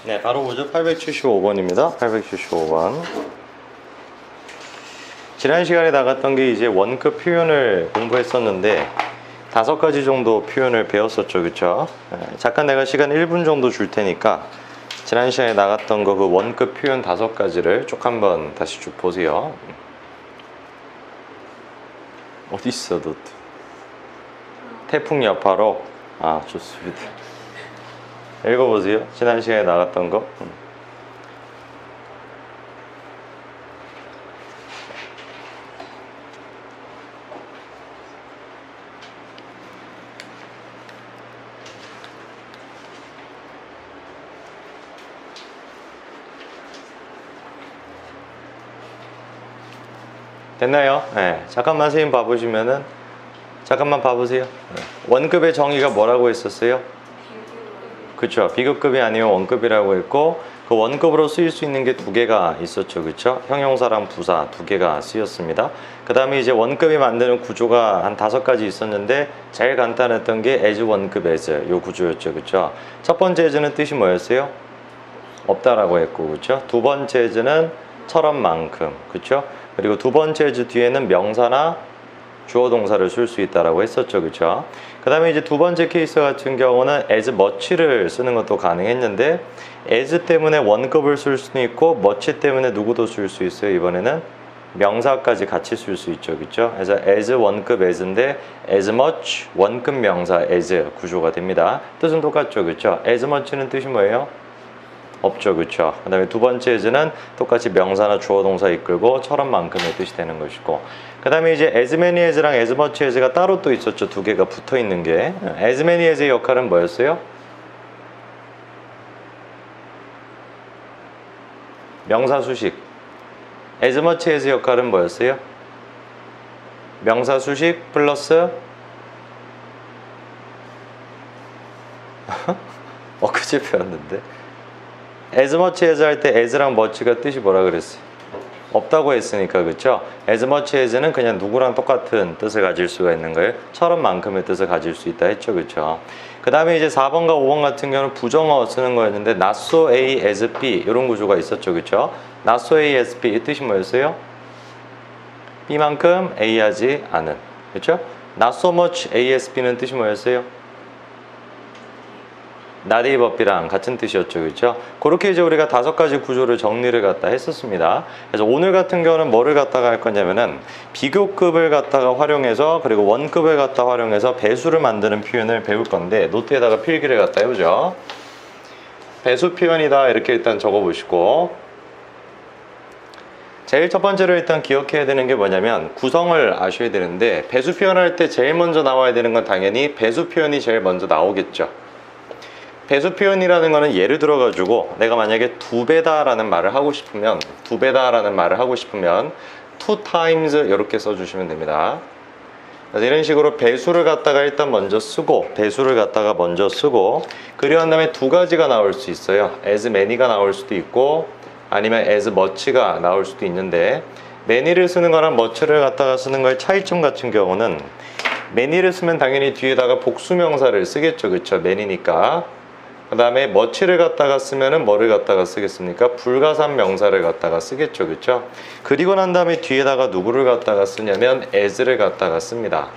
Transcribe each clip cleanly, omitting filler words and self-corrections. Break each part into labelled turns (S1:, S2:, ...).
S1: 네, 바로 보죠. 875번입니다. 875번. 지난 시간에 나갔던 게 이제 원급 표현을 공부했었는데 5가지 정도 표현을 배웠었죠. 그쵸? 잠깐 내가 시간 1분 정도 줄 테니까 지난 시간에 나갔던 거 그 원급 표현 5가지를 쭉 한번 다시 쭉 보세요. 어디 있어, 너? 태풍 여파로? 아, 좋습니다. 읽어보세요. 지난 시간에 나갔던 거. 됐나요? 네. 잠깐만 선생님 봐보시면은 잠깐만 봐보세요. 네. 원급의 정의가 뭐라고 했었어요? 그쵸. 비급급이 아니면 원급이라고 했고 그 원급으로 쓰일 수 있는 게 2개가 있었죠. 그쵸? 형용사랑 부사 2개가 쓰였습니다. 그 다음에 이제 원급이 만드는 구조가 한 5가지 있었는데 제일 간단했던 게 as 원급 as 요 구조였죠. 그쵸? 첫 번째 as는 뜻이 뭐였어요? 없다라고 했고, 그쵸? 두 번째 as는 처럼만큼, 그쵸? 그리고 두 번째 as 뒤에는 명사나 주어 동사를 쓸 수 있다라고 했었죠. 그쵸? 그 다음에 이제 두 번째 케이스 같은 경우는 as much를 쓰는 것도 가능했는데 as 때문에 원급을 쓸 수는 있고 much 때문에 누구도 쓸 수 있어요. 이번에는 명사까지 같이 쓸 수 있죠. 그쵸? 그래서 as 원급 as인데 as much 원급 명사 as 구조가 됩니다. 뜻은 똑같죠. 그쵸? as much는 뜻이 뭐예요? 없죠. 그쵸? 그 다음에 두 번째 as는 똑같이 명사나 주어 동사 이끌고 처럼만큼의 뜻이 되는 것이고, 그 다음에 이제 as many as랑 as much as가 따로 또 있었죠. 2개가 붙어 있는 게. as many as의 역할은 뭐였어요? 명사 수식. as much as의 역할은 뭐였어요? 명사 수식 플러스 엊그제 배웠는데 as much as 할 때 as랑 much가 뜻이 뭐라 그랬어요? 없다고 했으니까. 그쵸? as much as는 그냥 누구랑 똑같은 뜻을 가질 수가 있는 거예요. 처럼만큼의 뜻을 가질 수 있다 했죠. 그쵸? 그 다음에 이제 4번과 5번 같은 경우는 부정어 쓰는 거였는데 not so A as B 이런 구조가 있었죠. 그쵸? not so A as B 이 뜻이 뭐였어요? B만큼 A 하지 않은. 그쵸? not so much A as B는 뜻이 뭐였어요? not above B랑 같은 뜻이었죠. 그렇죠? 그렇게 이제 우리가 5가지 구조를 정리를 갖다 했었습니다. 그래서 오늘 같은 경우는 뭐를 갖다가 할 거냐면은 비교급을 갖다가 활용해서 그리고 원급을 갖다 활용해서 배수를 만드는 표현을 배울 건데 노트에다가 필기를 갖다 해보죠. 배수 표현이다 이렇게 일단 적어보시고, 제일 첫 번째로 일단 기억해야 되는 게 뭐냐면 구성을 아셔야 되는데 배수 표현할 때 제일 먼저 나와야 되는 건 당연히 배수 표현이 제일 먼저 나오겠죠. 배수 표현이라는 거는 예를 들어 가지고 내가 만약에 2배다 라는 말을 하고 싶으면 2배다 라는 말을 하고 싶으면 2 times 이렇게 써주시면 됩니다. 그래서 이런 식으로 배수를 갖다가 일단 먼저 쓰고 배수를 갖다가 먼저 쓰고 그리한 다음에 2가지가 나올 수 있어요. as many가 나올 수도 있고 아니면 as much가 나올 수도 있는데 many를 쓰는 거랑 much를 갖다가 쓰는 거의 차이점 같은 경우는 many를 쓰면 당연히 뒤에다가 복수명사를 쓰겠죠. 그쵸? many니까. 그 다음에 much를 갖다가 쓰면은 뭐를 갖다가 쓰겠습니까? 불가산 명사를 갖다가 쓰겠죠. 그쵸? 그리고 난 다음에 뒤에다가 누구를 갖다가 쓰냐면 as를 갖다가 씁니다.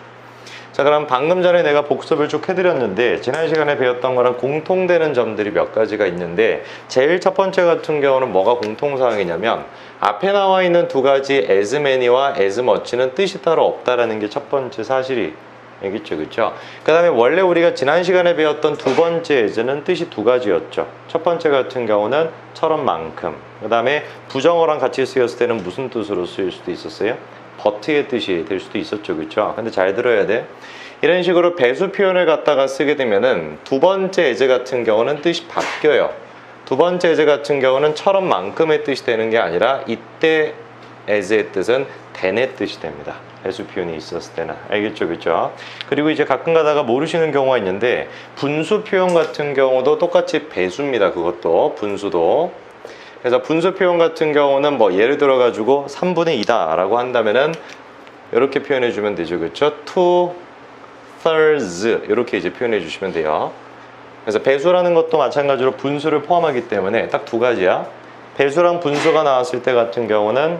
S1: 자, 그럼 방금 전에 내가 복습을 쭉 해드렸는데 지난 시간에 배웠던 거랑 공통되는 점들이 몇 가지가 있는데 제일 첫 번째 같은 경우는 뭐가 공통사항이냐면 앞에 나와 있는 2가지 as many와 as much는 뜻이 따로 없다라는 게 첫 번째 사실이 알겠죠? 그쵸? 그 다음에 원래 우리가 지난 시간에 배웠던 두 번째 as는 뜻이 2가지였죠. 첫 번째 같은 경우는 처럼만큼. 그 다음에 부정어랑 같이 쓰였을 때는 무슨 뜻으로 쓰일 수도 있었어요? but의 뜻이 될 수도 있었죠. 그쵸? 근데 잘 들어야 돼. 이런 식으로 배수 표현을 갖다가 쓰게 되면은 두 번째 as 같은 경우는 뜻이 바뀌어요. 두 번째 as 같은 경우는 처럼만큼의 뜻이 되는 게 아니라 이때 as의 뜻은 than의 뜻이 됩니다. 배수 표현이 있었을 때는. 알겠죠? 그쵸? 그리고 이제 가끔 가다가 모르시는 경우가 있는데 분수 표현 같은 경우도 똑같이 배수입니다. 그것도 분수도. 그래서 분수 표현 같은 경우는 뭐 예를 들어 가지고 3분의 2다 라고 한다면은 이렇게 표현해 주면 되죠. 그쵸? 2 thirds 이렇게 이제 표현해 주시면 돼요. 그래서 배수라는 것도 마찬가지로 분수를 포함하기 때문에 딱 두 가지야. 배수랑 분수가 나왔을 때 같은 경우는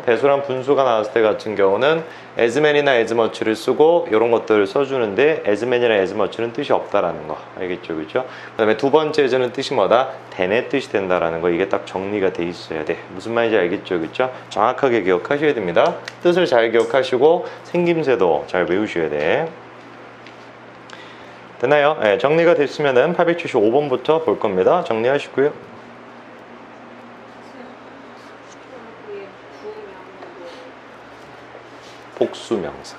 S1: as many나 as much를 쓰고 이런 것들을 써주는데 as many나 as much는 뜻이 없다라는 거 알겠죠, 그렇죠? 그다음에 두 번째 as는 뜻이 뭐다? than의 뜻이 된다라는 거 이게 딱 정리가 돼 있어야 돼. 무슨 말인지 알겠죠, 그렇죠? 정확하게 기억하셔야 됩니다. 뜻을 잘 기억하시고 생김새도 잘 외우셔야 돼. 됐나요? 네, 정리가 됐으면은 875번부터 볼 겁니다. 정리하시고요. 복수명사.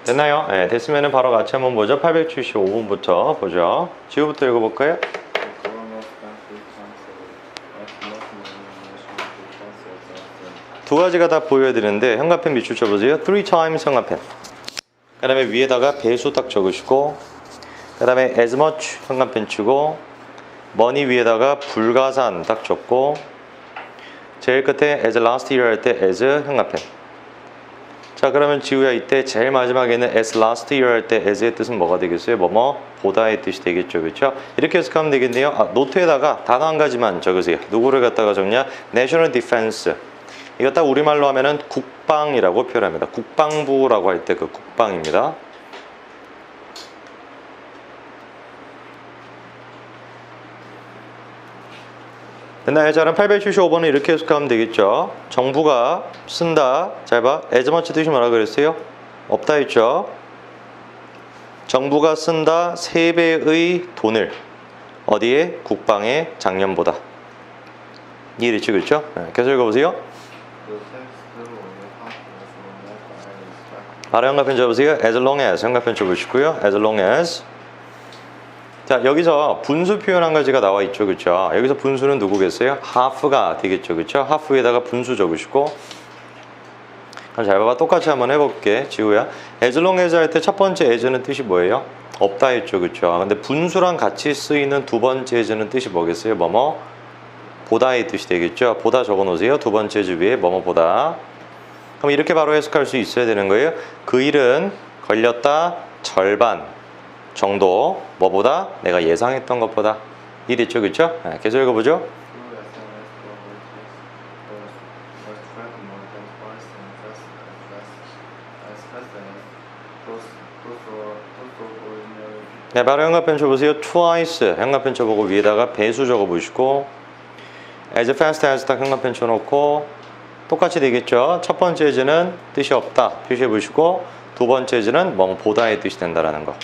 S1: 됐나요? 네, 됐으면 바로 같이 한번 보죠. 875번부터 보죠. 지우부터 읽어볼까요? 두 가지가 다 보여야 되는데 현관펜 밑줄 쳐보세요. 3 times 현관펜. 그 다음에 위에다가 배수 딱 적으시고 그 다음에 as much 현관펜 치고 money 위에다가 불가산 딱 적고 제일 끝에 as last year 할 때 as 현관펜. 자 그러면 지우야 이때 제일 마지막에는 as last year 할 때 as의 뜻은 뭐가 되겠어요? 뭐뭐 보다의 뜻이 되겠죠, 그렇죠? 이렇게 해석하면 되겠네요. 노트에다가 단어 한 가지만 적으세요. 누구를 갖다가 적냐? National Defense. 이거 딱 우리말로 하면은 국방이라고 표현합니다. 국방부라고 할 때 그 국방입니다. 됐나요? 자, 그럼 875번은 이렇게 해석하면 되겠죠. 정부가 쓴다. 잘 봐. as much 뜻이 뭐라 그랬어요? 없다 했죠. 정부가 쓴다 3배의 돈을 어디에? 국방에 작년보다. 이해됐죠? 그렇죠? 네, 계속 읽어보세요. 아래 현관펜 접으세요. as long as 현관펜 접으시고요. as long as. 자 여기서 분수 표현 한 가지가 나와 있죠, 그렇죠? 여기서 분수는 누구겠어요? half가 되겠죠, 그렇죠? half에다가 분수 적으시고. 그럼 잘 봐봐. 똑같이 한번 해볼게. 지우야. as long as 할 때 첫 번째 as는 뜻이 뭐예요? 없다 했죠, 그렇죠? 근데 분수랑 같이 쓰이는 두 번째 as는 뜻이 뭐겠어요? 뭐뭐 보다의 뜻이 되겠죠? 보다 적어놓으세요. 두 번째 as 위에 뭐뭐 보다. 그럼 이렇게 바로 해석할 수 있어야 되는 거예요. 그 일은 걸렸다 절반 정도 뭐보다? 내가 예상했던 것보다. 이해됐죠, 그렇죠? 네, 계속 읽어보죠. 네, 바로 현관펜 쳐보세요. twice 현관펜 쳐보고 위에다가 배수 적어보시고 as fast as 딱 현관펜 쳐놓고 똑같이 되겠죠. 첫 번째 as는 뜻이 없다 표시해보시고 두 번째 as는 뭐 보다의 뜻이 된다라는 거.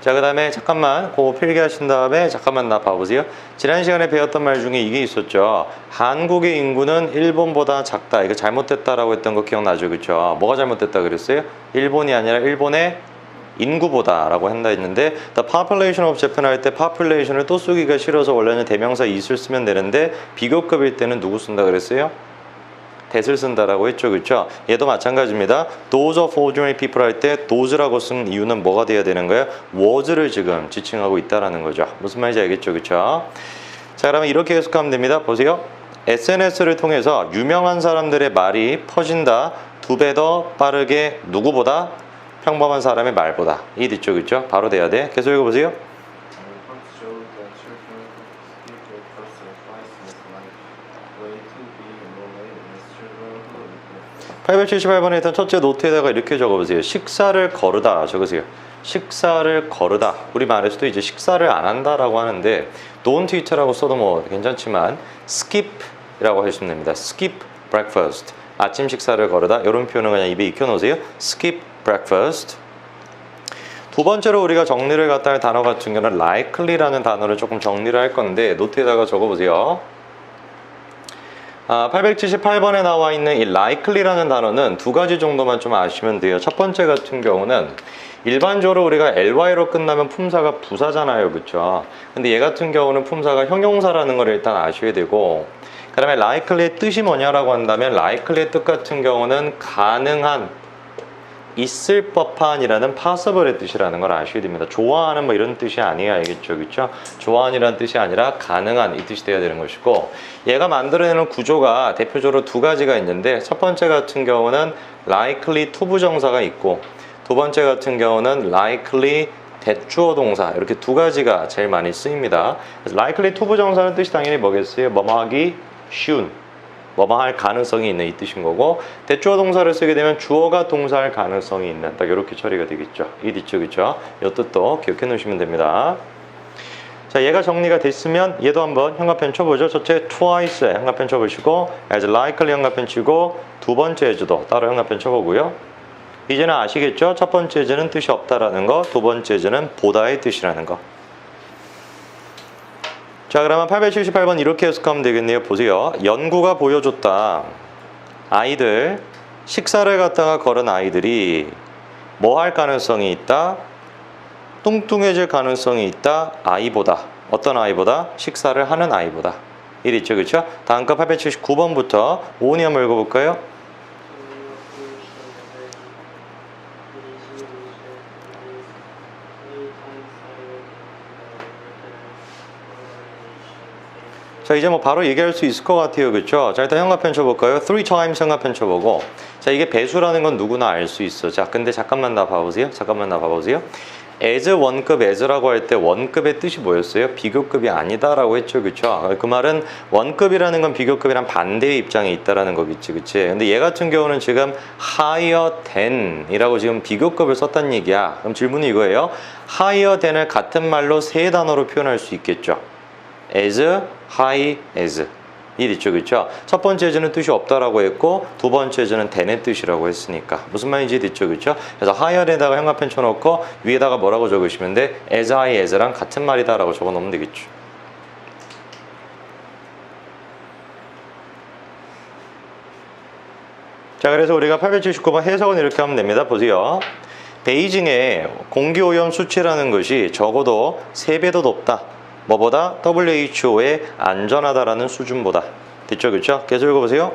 S1: 자, 그 다음에 잠깐만 그거 필기하신 다음에 잠깐만 나 봐보세요. 지난 시간에 배웠던 말 중에 이게 있었죠. 한국의 인구는 일본보다 작다. 이거 잘못됐다라고 했던 거 기억나죠, 그렇죠? 뭐가 잘못됐다 그랬어요? 일본이 아니라 일본의 인구보다 라고 한다 했는데 the population of Japan 할 때 population을 또 쓰기가 싫어서 원래는 대명사 is를 쓰면 되는데 비교급일 때는 누구 쓴다 그랬어요? that을 쓴다라고 했죠, 그렇죠? 얘도 마찬가지입니다. those of ordinary people 할 때 those라고 쓴 이유는 뭐가 돼야 되는 거예요? was를 지금 지칭하고 있다라는 거죠. 무슨 말인지 알겠죠, 그렇죠? 자, 그러면 이렇게 해석하면 됩니다. 보세요. SNS를 통해서 유명한 사람들의 말이 퍼진다. 2배 더 빠르게 누구보다? 평범한 사람의 말보다. 이해됐죠, 그렇죠? 바로 돼야 돼. 계속 읽어보세요. 878번에 일단 첫째 노트에다가 이렇게 적어보세요. 식사를 거르다 적으세요. 식사를 거르다. 우리 말에서도 이제 식사를 안 한다라고 하는데 don't eat라고 써도 뭐 괜찮지만 skip이라고 하시면 됩니다. skip breakfast. 아침 식사를 거르다. 이런 표현은 그냥 입에 익혀놓으세요. skip breakfast. 두 번째로 우리가 정리를 갖다 할 단어 같은 경우는 likely라는 단어를 조금 정리를 할 건데 노트에다가 적어보세요. 878번에 나와 있는 이 likely라는 단어는 두 가지 정도만 좀 아시면 돼요. 첫 번째 같은 경우는 일반적으로 우리가 ly로 끝나면 품사가 부사잖아요, 그렇죠? 근데 얘 같은 경우는 품사가 형용사라는 걸 일단 아셔야 되고, 그 다음에 likely의 뜻이 뭐냐라고 한다면 likely의 뜻 같은 경우는 가능한 있을 법한이라는 possible의 뜻이라는 걸 아셔야 됩니다. 좋아하는 뭐 이런 뜻이 아니에요. 알겠죠? 그렇죠? 좋아하는이라는 뜻이 아니라 가능한 이 뜻이 돼야 되는 것이고, 얘가 만들어내는 구조가 대표적으로 두 가지가 있는데, 첫 번째 같은 경우는 likely to 부정사가 있고, 두 번째 같은 경우는 likely 대주어 동사, 이렇게 두 가지가 제일 많이 쓰입니다. 그래서 likely to 부정사는 뜻이 당연히 뭐겠어요? 뭐뭐 하기 쉬운, 뭐뭐 할 가능성이 있는 이 뜻인 거고, 대주어 동사를 쓰게 되면 주어가 동사할 가능성이 있는, 딱 이렇게 처리가 되겠죠. 이 뒤쪽 있죠. 이 뜻도 기억해 놓으시면 됩니다. 자, 얘가 정리가 됐으면 얘도 한번 형광펜 쳐보죠. 첫째 twice에 형광펜 쳐보시고, as likely 형광펜 치고, 두 번째 as도 따로 형광펜 쳐보고요. 이제는 아시겠죠? 첫 번째 as는 뜻이 없다라는 거, 두 번째 as는 보다의 뜻이라는 거. 자, 그러면 878번 이렇게 해석하면 되겠네요. 보세요. 연구가 보여줬다. 아이들, 식사를 갖다가 걸은 아이들이 뭐 할 가능성이 있다? 뚱뚱해질 가능성이 있다. 아이보다. 어떤 아이보다? 식사를 하는 아이보다. 이랬죠, 그렇죠? 다음 거 879번부터 오은이 한번 읽어볼까요? 자, 이제 뭐 바로 얘기할 수 있을 것 같아요. 그렇죠? 자, 일단 형광펜 쳐볼까요? 3 times 형광펜 쳐보고, 자, 이게 배수라는 건 누구나 알 수 있어. 자, 근데 잠깐만 나 봐보세요. as 원급 as라고 할 때 원급의 뜻이 뭐였어요? 비교급이 아니다라고 했죠. 그렇죠? 그 말은 원급이라는 건 비교급이랑 반대의 입장에 있다라는 거겠지. 그치? 근데 얘 같은 경우는 지금 higher than 이라고 지금 비교급을 썼단 얘기야. 그럼 질문이 이거예요. higher than을 같은 말로 세 단어로 표현할 수 있겠죠. as, high as. 이 있죠, 그렇죠? 첫 번째 as는 뜻이 없다라고 했고, 두 번째 as는 than의 뜻이라고 했으니까 무슨 말인지 있죠, 그렇죠? 그래서 higher에다가 형광펜 쳐놓고 위에다가 뭐라고 적으시면 돼? as high as랑 같은 말이다라고 적어놓으면 되겠죠. 자, 그래서 우리가 879번 해석은 이렇게 하면 됩니다. 보세요. 베이징의 공기오염 수치라는 것이 적어도 3배도 높다. 뭐보다? WHO의 안전하다라는 수준보다. 됐죠? 그렇죠? 계속 읽어보세요.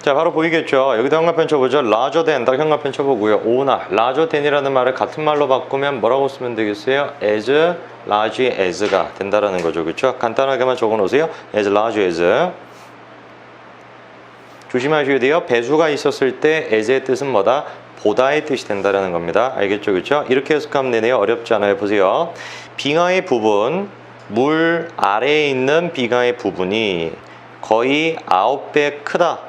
S1: 자, 바로 보이겠죠? 여기다 형광펜 쳐보죠. larger than, 딱 형광펜 쳐보고요. 오나, larger than이라는 말을 같은 말로 바꾸면 뭐라고 쓰면 되겠어요? as large as가 된다라는 거죠. 그렇죠? 간단하게만 적어놓으세요. as large as. 조심하셔야 돼요. 배수가 있었을 때 as의 뜻은 뭐다? 보다의 뜻이 된다라는 겁니다. 알겠죠? 그렇죠? 이렇게 해석하면 되네요. 어렵지 않아요. 보세요. 빙하의 부분, 물 아래에 있는 빙하의 부분이 거의 9배 크다.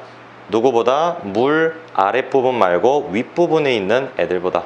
S1: 누구보다? 물 아랫부분 말고 윗부분에 있는 애들보다.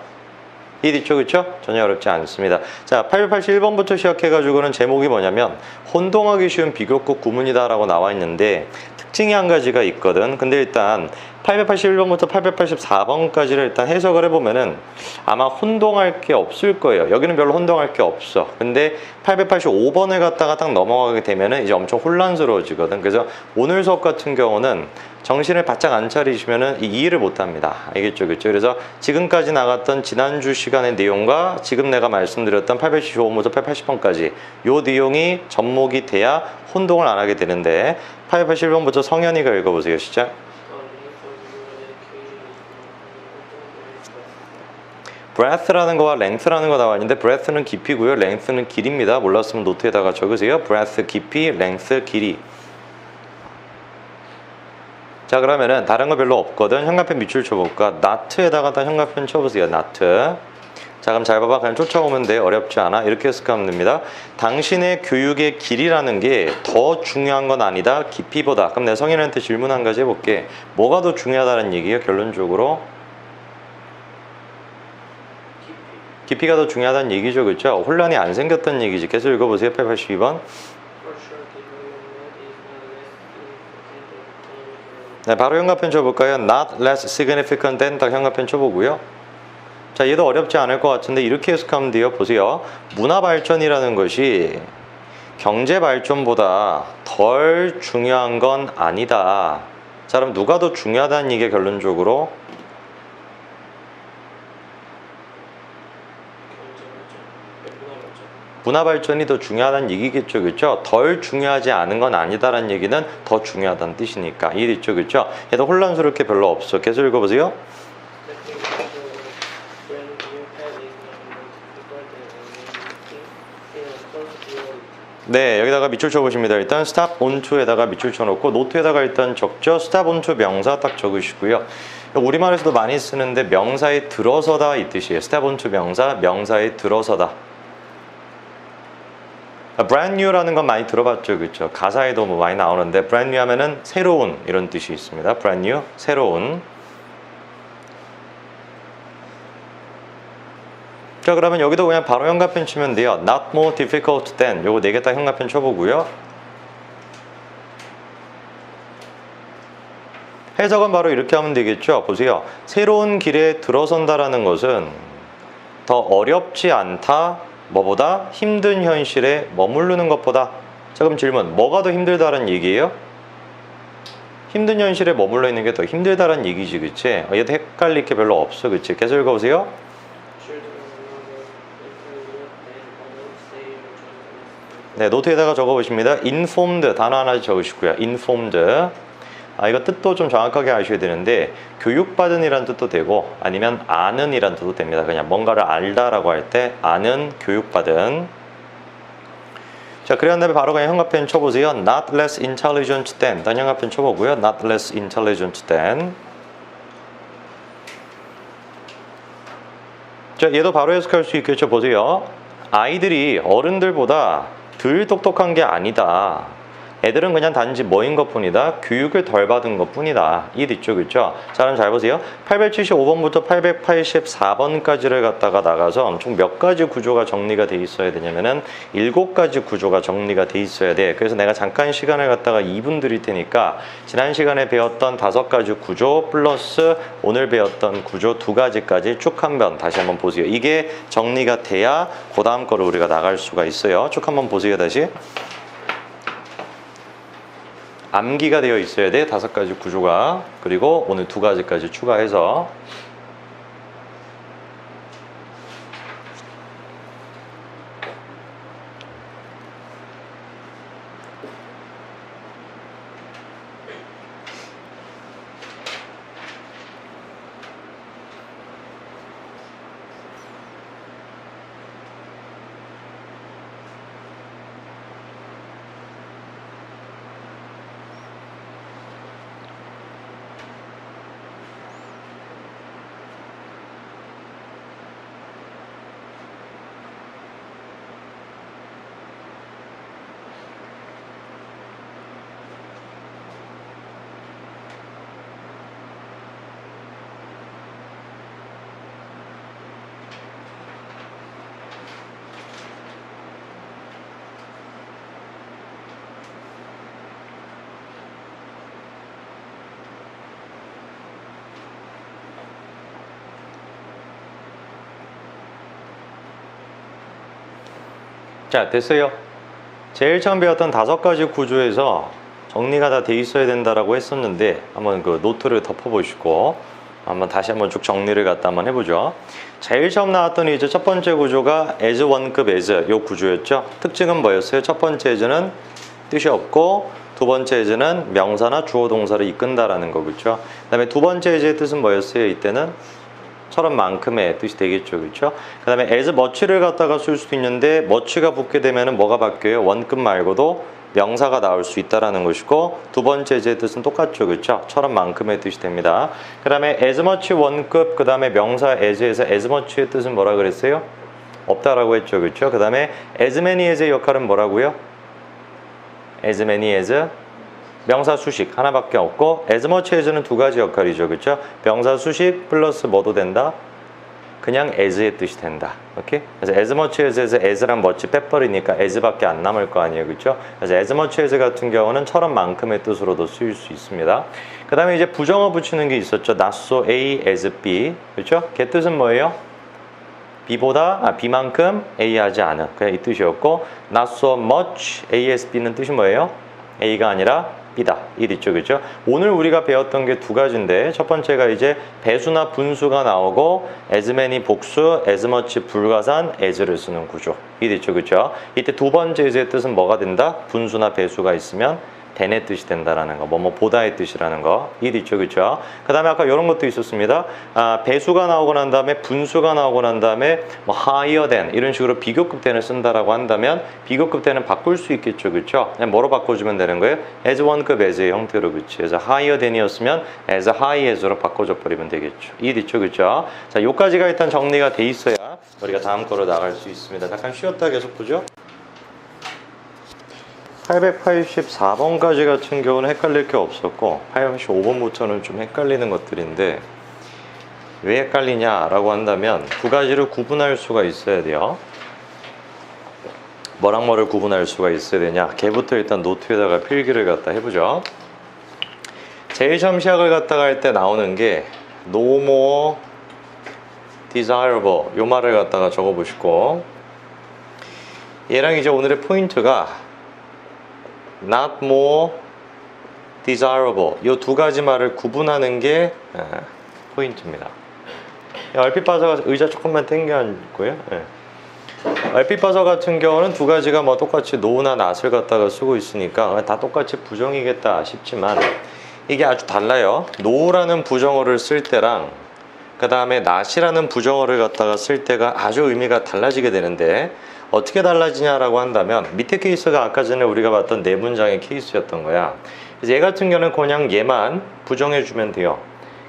S1: 이 있죠, 그렇죠? 전혀 어렵지 않습니다. 자, 881번부터 시작해가지고는 제목이 뭐냐면 혼동하기 쉬운 비교급 구문이다 라고 나와 있는데 특징이 한 가지가 있거든. 근데 일단 881번부터 884번까지를 일단 해석을 해보면은 아마 혼동할 게 없을 거예요. 여기는 별로 혼동할 게 없어. 근데 885번을 갖다가 딱 넘어가게 되면은 이제 엄청 혼란스러워지거든. 그래서 오늘 수업 같은 경우는 정신을 바짝 안 차리시면은 이해를 못 합니다. 알겠죠? 그렇죠? 그래서 지금까지 나갔던 지난주 시간의 내용과 지금 내가 말씀드렸던 875번부터 880번까지 요 내용이 접목이 돼야 혼동을 안 하게 되는데 881번부터 성현이가 읽어보세요. 시작. breath라는 거와 length라는 거 나와 있는데 breath는 깊이고요. length는 길입니다. 몰랐으면 노트에다가 적으세요. breath 깊이, length 길이. 자, 그러면은 다른 거 별로 없거든. 형광펜 밑줄 쳐볼까? not에다가 다 형광펜 쳐보세요. not. 자, 그럼 잘 봐봐. 그냥 쫓아오면 돼. 어렵지 않아. 이렇게 해석하면 됩니다. 당신의 교육의 길이라는 게 더 중요한 건 아니다. 깊이보다. 그럼 내가 성인한테 질문 한 가지 해볼게. 뭐가 더 중요하다는 얘기예요? 결론적으로 깊이가 더 중요하다는 얘기죠. 그렇죠? 혼란이 안 생겼다는 얘기지. 계속 읽어보세요. 882번. 네, 바로 형광펜 쳐볼까요? Not less significant than 딱 형광펜 쳐보고요. 자, 얘도 어렵지 않을 것 같은데 이렇게 해석하면 돼요. 보세요. 문화 발전이라는 것이 경제 발전보다 덜 중요한 건 아니다. 자, 그럼 누가 더 중요하다는 얘기가 결론적으로? 문화 발전이 더 중요하다는 얘기겠죠, 그렇죠? 덜 중요하지 않은 건 아니다라는 얘기는 더 중요하다는 뜻이니까 이해됐죠, 그렇죠? 얘도 혼란스러울 게 별로 없어. 계속 읽어보세요. 네, 여기다가 밑줄 쳐보십니다. 일단 stop on to에다가 밑줄 쳐놓고 노트에다가 일단 적죠. stop on to 명사 딱 적으시고요. 우리말에서도 많이 쓰는데 명사에 들어서다 이 뜻이에요. stop on to 명사, 명사에 들어서다. brand new라는 건 많이 들어봤죠, 그렇죠? 가사에도 뭐 많이 나오는데 brand new 하면은 새로운 이런 뜻이 있습니다. brand new, 새로운. 자, 그러면 여기도 그냥 바로 현가편 치면 돼요. Not more difficult than. 요거 4개 딱 현가편 쳐보고요. 해석은 바로 이렇게 하면 되겠죠. 보세요. 새로운 길에 들어선다라는 것은 더 어렵지 않다. 뭐보다? 힘든 현실에 머무르는 것보다. 자, 그럼 질문. 뭐가 더 힘들다는 얘기예요? 힘든 현실에 머물러 있는 게 더 힘들다는 얘기지, 그치? 얘도 헷갈릴 게 별로 없어, 그치? 계속 읽어보세요. 네, 노트에다가 적어보십니다. informed 단어 하나 적으시고요. informed. 이거 뜻도 좀 정확하게 아셔야 되는데 교육받은 이란 뜻도 되고 아니면 아는 이란 뜻도 됩니다. 그냥 뭔가를 알다라고 할 때 아는, 교육받은. 자, 그런 다음에 바로 그냥 형광펜 쳐보세요. not less intelligent than. 다른 형광펜 쳐보고요. not less intelligent than. 자, 얘도 바로 해석할 수 있겠죠. 보세요. 아이들이 어른들보다 덜 똑똑한 게 아니다. 애들은 그냥 단지 뭐인 것 뿐이다. 교육을 덜 받은 것 뿐이다. 이해됐죠, 그렇죠? 자, 그럼 잘 보세요. 875번부터 884번까지를 갖다가 나가서 총 몇 가지 구조가 정리가 돼 있어야 되냐면은 7가지 구조가 정리가 돼 있어야 돼. 그래서 내가 잠깐 시간을 갖다가 2분 드릴 테니까 지난 시간에 배웠던 5가지 구조 플러스 오늘 배웠던 구조 2가지까지 쭉 한번 다시 한번 보세요. 이게 정리가 돼야 그 다음 거를 우리가 나갈 수가 있어요. 쭉 한번 보세요, 다시. 암기가 되어 있어야 돼. 5가지 구조가. 그리고 오늘 2가지까지 추가해서. 자, 됐어요. 제일 처음 배웠던 5가지 구조에서 정리가 다 돼 있어야 된다라고 했었는데 한번 그 노트를 덮어보시고 한번 다시 한번 쭉 정리를 갖다 한번 해보죠. 제일 처음 나왔던 이제 첫 번째 구조가 as 원급 as 요 구조였죠. 특징은 뭐였어요? 첫 번째 as는 뜻이 없고 두 번째 as는 명사나 주어 동사를 이끈다라는 거, 그렇죠? 그다음에 두 번째 as의 뜻은 뭐였어요? 이때는 처럼 만큼의 뜻이 되겠죠, 그렇죠? 그 다음에 as much를 갖다가 쓸 수도 있는데 much가 붙게 되면은 뭐가 바뀌어요? 원급 말고도 명사가 나올 수 있다라는 것이고 두 번째 as의 뜻은 똑같죠, 그렇죠? 처럼 만큼의 뜻이 됩니다. 그 다음에 as much 원급 그 다음에 명사 as에서 as much의 뜻은 뭐라 그랬어요? 없다라고 했죠, 그렇죠? 그 다음에 as many as의 역할은 뭐라고요? as many as 명사 수식 하나밖에 없고 as much as는 2가지 역할이죠, 그렇죠? 명사 수식 플러스 뭐도 된다? 그냥 as의 뜻이 된다. 오케이? 그래서 as much as에서 as랑 much 빼버리니까 as밖에 안 남을 거 아니에요, 그렇죠? 그래서 as much as 같은 경우는 처럼 만큼의 뜻으로도 쓰일 수 있습니다. 그 다음에 이제 부정어 붙이는 게 있었죠. not so A as B, 그렇죠? 걔 뜻은 뭐예요? B만큼 A 하지 않은, 그냥 이 뜻이었고 not so much A as B는 뜻이 뭐예요? A가 아니라 이다. 이 뒤쪽 그죠? 오늘 우리가 배웠던 게 두 가지인데 첫 번째가 이제 배수나 분수가 나오고 as many 복수, as much 불가산, as를 쓰는 구조. 이 뒤쪽 그죠? 이때 두 번째 is의 뜻은 뭐가 된다? 분수나 배수가 있으면 된의 뜻이 된다라는 거, 뭐뭐 보다의 뜻이라는 거, 이 뒤쪽 그죠? 그 다음에 아까 이런 것도 있었습니다. 배수가 나오고 난 다음에 분수가 나오고 난 다음에 뭐 higher than 이런 식으로 비교급 된을 쓴다라고 한다면 비교급 된은 바꿀 수 있겠죠, 그죠? 그냥 뭐로 바꿔주면 되는 거예요? as one급 as의 형태로 그치? 그래서 higher than이었으면 as high as로 바꿔줘 버리면 되겠죠. 이 뒤쪽 그죠? 자, 요까지가 일단 정리가 돼 있어야 우리가 다음 거로 나갈 수 있습니다. 잠깐 쉬었다 계속 보죠. 884번까지 같은 경우는 헷갈릴 게 없었고 885번부터는 좀 헷갈리는 것들인데 왜 헷갈리냐라고 한다면 두 가지를 구분할 수가 있어야 돼요. 뭐랑 뭐를 구분할 수가 있어야 되냐, 걔부터 일단 노트에다가 필기를 갖다 해보죠. 제일 처음 시작을 갖다가 할 때 나오는 게 no more desirable 요 말을 갖다가 적어보시고, 얘랑 이제 오늘의 포인트가 not more desirable 이 두 가지 말을 구분하는 게 포인트입니다. 얼핏 봐서 의자 조금만 당겨 앉고요. 얼핏 봐서 같은 경우는 두 가지가 뭐 똑같이 no나 not을 갖다가 쓰고 있으니까 다 똑같이 부정이겠다 싶지만 이게 아주 달라요. no라는 부정어를 쓸 때랑 그 다음에 not이라는 부정어를 갖다가 쓸 때가 아주 의미가 달라지게 되는데, 어떻게 달라지냐라고 한다면 밑에 케이스가 아까 전에 우리가 봤던 네 문장의 케이스였던 거야. 그래서 얘 같은 경우는 그냥 얘만 부정해 주면 돼요.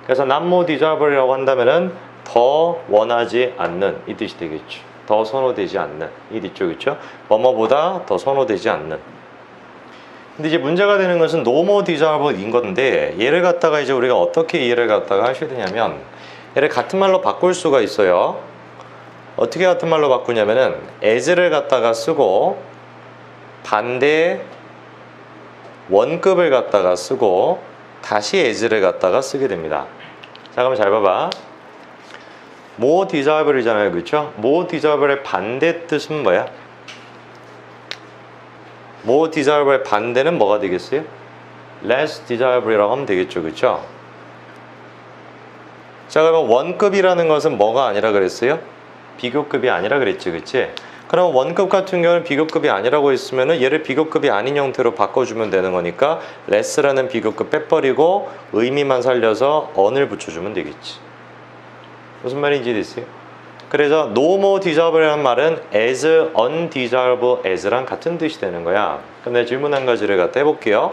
S1: 그래서 not more desirable이라고 한다면은 더 원하지 않는 이 뜻이 되겠죠. 더 선호되지 않는 이 뒤쪽 있죠. 뭐뭐보다 더 선호되지 않는. 근데 이제 문제가 되는 것은 no more desirable인 건데, 얘를 갖다가 이제 우리가 어떻게 이해를 갖다가 하셔야 되냐면, 얘를 같은 말로 바꿀 수가 있어요. 어떻게 같은 말로 바꾸냐면은 as를 갖다가 쓰고 반대 원급을 갖다가 쓰고 다시 as를 갖다가 쓰게 됩니다. 자, 그럼 잘 봐봐. more desirable이잖아요, 그렇죠? more desirable의 반대 뜻은 뭐야? more desirable의 반대는 뭐가 되겠어요? less desirable이라고 하면 되겠죠, 그렇죠? 자, 그러면 원급이라는 것은 뭐가 아니라 그랬어요? 비교급이 아니라 그랬지, 그치? 그럼 원급 같은 경우는 비교급이 아니라고 했으면은 얘를 비교급이 아닌 형태로 바꿔주면 되는 거니까 less라는 비교급 빼버리고 의미만 살려서 on을 붙여주면 되겠지. 무슨 말인지 됐어요? 그래서 no more desirable이라는 말은 as undesirable as랑 같은 뜻이 되는 거야. 그럼 내가 질문 한 가지를 갖다 해볼게요.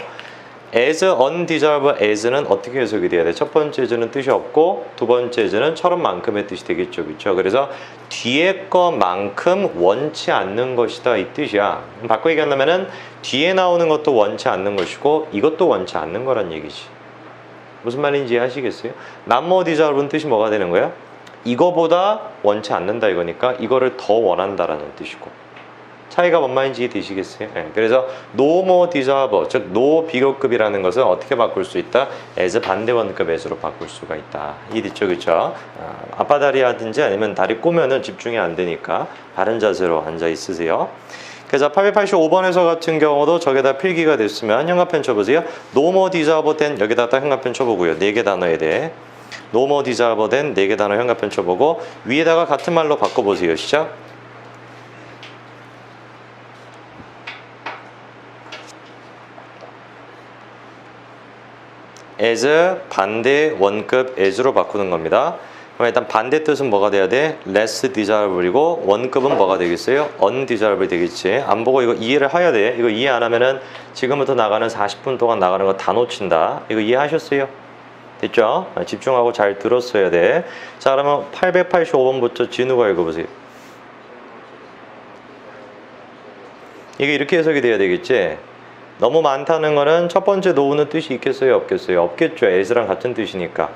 S1: as undesirable as는 어떻게 해석이 돼야 돼? 첫 번째 as는 뜻이 없고 두 번째 as는 처럼만큼의 뜻이 되겠죠, 그렇죠? 그래서 뒤에 것만큼 원치 않는 것이다 이 뜻이야. 바꿔 얘기한다면은 뒤에 나오는 것도 원치 않는 것이고 이것도 원치 않는 거란 얘기지. 무슨 말인지 이해하시겠어요? not more desirable는 뜻이 뭐가 되는 거야? 이거보다 원치 않는다 이거니까 이거를 더 원한다라는 뜻이고. 차이가 뭔 말인지 되시겠어요? 네. 그래서 no more desirable, 즉 no 비교급이라는 것은 어떻게 바꿀 수 있다? as 반대 원급 as로 바꿀 수가 있다. 이 뒤쪽 그렇죠? 앞바다리 하든지 아니면 다리 꼬면은 집중이 안 되니까 바른 자세로 앉아 있으세요. 그래서 885번에서 같은 경우도 저기다 필기가 됐으면 형광펜 쳐보세요. no more desirable than 여기다 딱 형광펜 쳐보고요. 4개 단어에 대해 no more desirable than 4개 단어 형광펜 쳐보고 위에다가 같은 말로 바꿔보세요. 시작. as 반대 원급 as로 바꾸는 겁니다. 그럼 일단 반대 뜻은 뭐가 돼야 돼? less desirable이고 원급은 뭐가 되겠어요? undesirable 되겠지. 안 보고 이거 이해를 해야 돼. 이거 이해 안 하면은 지금부터 나가는 40분 동안 나가는 거 다 놓친다. 이거 이해하셨어요? 됐죠? 집중하고 잘 들었어야 돼. 자, 그러면 885번부터 진우가 읽어보세요. 이게 이렇게 해석이 돼야 되겠지? 너무 많다는 거는 첫 번째 노우는 뜻이 있겠어요? 없겠어요? 없겠죠. as랑 같은 뜻이니까.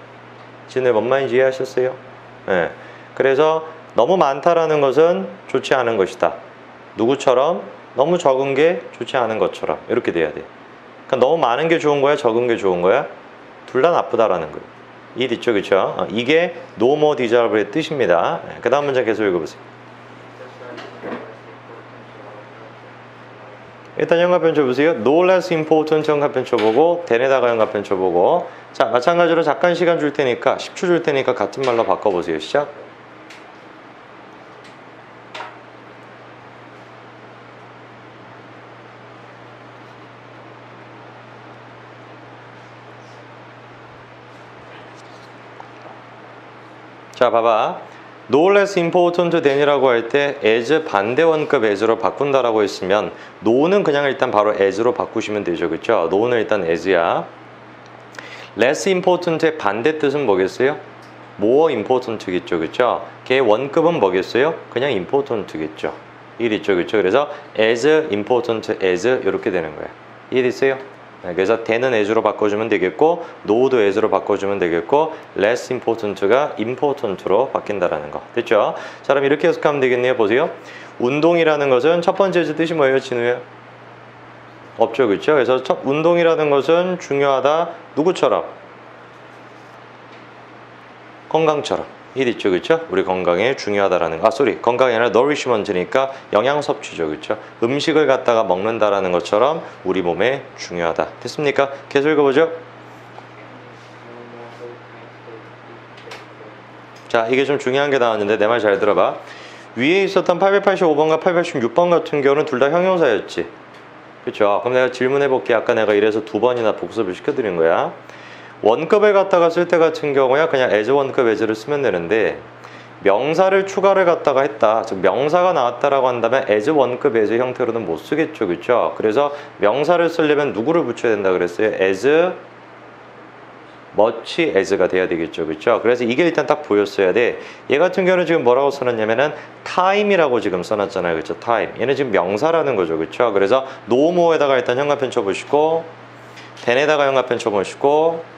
S1: 진우 뭔 말인지 이해하셨어요? 네. 그래서 너무 많다라는 것은 좋지 않은 것이다. 누구처럼? 너무 적은 게 좋지 않은 것처럼. 이렇게 돼야 돼. 그러니까 너무 많은 게 좋은 거야? 적은 게 좋은 거야? 둘 다 나쁘다라는 거예요. 이 뒤쪽 그렇죠? 이게 no more desirable의 뜻입니다. 네. 그 다음 문장 계속 읽어보세요. 일단 현관편 쳐보세요. No less important 현관편 쳐보고 than에다가 현관편 쳐보고 자 마찬가지로 잠깐 시간 줄 테니까 10초 줄 테니까 같은 말로 바꿔보세요. 시작. 자 봐봐. No less important than이라고 할 때 as 반대 원급 as로 바꾼다라고 했으면 no는 그냥 일단 바로 as로 바꾸시면 되죠. 그쵸? no는 일단 as야. less important의 반대 뜻은 뭐겠어요? more importan겠죠. 그쵸? 걔 원급은 뭐겠어요? 그냥 importan겠죠. 일 있죠. 그쵸? 그래서 as important as 이렇게 되는 거예요. 일 있어요? 그래서 than은 as로 바꿔주면 되겠고 no도 as로 바꿔주면 되겠고 less important가 important로 바뀐다라는 거 됐죠? 자 그럼 이렇게 해석하면 되겠네요. 보세요. 운동이라는 것은 첫 번째 뜻이 뭐예요? 진우야? 없죠. 그렇죠? 그래서 운동이라는 것은 중요하다. 누구처럼? 건강처럼. 일 있죠. 그렇죠? 우리 건강에 중요하다라는 거. 건강이 아니라 nourishment니까 영양 섭취죠. 그렇죠? 음식을 갖다가 먹는다라는 것처럼 우리 몸에 중요하다. 됐습니까? 계속 읽어보죠. 자, 이게 좀 중요한 게 나왔는데 내 말 잘 들어봐. 위에 있었던 885번과 886번 같은 경우는 둘 다 형용사였지. 그렇죠? 그럼 내가 질문해 볼게. 아까 내가 이래서 두 번이나 복습을 시켜드린 거야. 원급을 갖다가 쓸 때 같은 경우야 그냥 as 원급 as를 쓰면 되는데 명사를 추가를 갖다가 했다. 즉 명사가 나왔다라고 한다면 as 원급 as 형태로는 못 쓰겠죠. 그렇죠? 그래서 명사를 쓰려면 누구를 붙여야 된다 그랬어요? as much as가 돼야 되겠죠. 그렇죠? 그래서 이게 일단 딱 보였어야 돼. 얘 같은 경우는 지금 뭐라고 써놨냐면은 time이라고 지금 써놨잖아요. 그렇죠? time. 얘는 지금 명사라는 거죠. 그렇죠? 그래서 no more에다가 일단 현관편 쳐보시고 than에다가 현관편 쳐보시고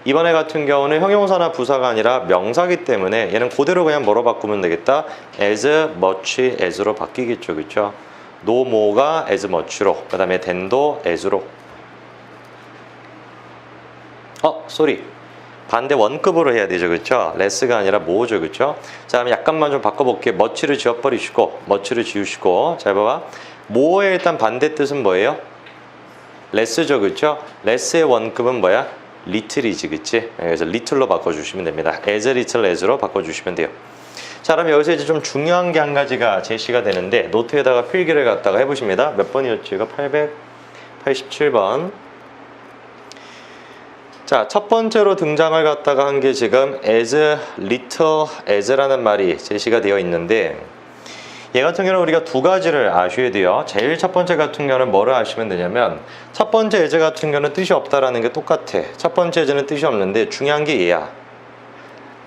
S1: 이번에 같은 경우는 형용사나 부사가 아니라 명사기 때문에 얘는 그대로 그냥 뭐로 바꾸면 되겠다? as much as로 바뀌겠죠. 그렇죠? no more가 as much로 그 다음에 than도 as로 반대 원급으로 해야 되죠. 그렇죠? less가 아니라 more죠. 그렇죠? 자 그럼 약간만 좀 바꿔볼게요. much를 지워버리시고 much를 지우시고 잘 봐봐. more의 일단 반대 뜻은 뭐예요? less죠. 그렇죠? less의 원급은 뭐야? little이지. 그치? 그래서 little로 바꿔주시면 됩니다. as little as로 바꿔주시면 돼요. 자 그럼 여기서 이제 좀 중요한 게 한 가지가 제시가 되는데 노트에다가 필기를 갖다가 해보십니다. 몇 번이었지? 이거 887번. 자, 첫 번째로 등장을 갖다가 한 게 지금 as little as라는 말이 제시가 되어 있는데 얘 같은 경우는 우리가 두 가지를 아셔야 돼요. 제일 첫 번째 같은 경우는 뭐를 아시면 되냐면 첫 번째 as 같은 경우는 뜻이 없다라는 게 똑같아. 첫 번째 as는 뜻이 없는데 중요한 게 얘야.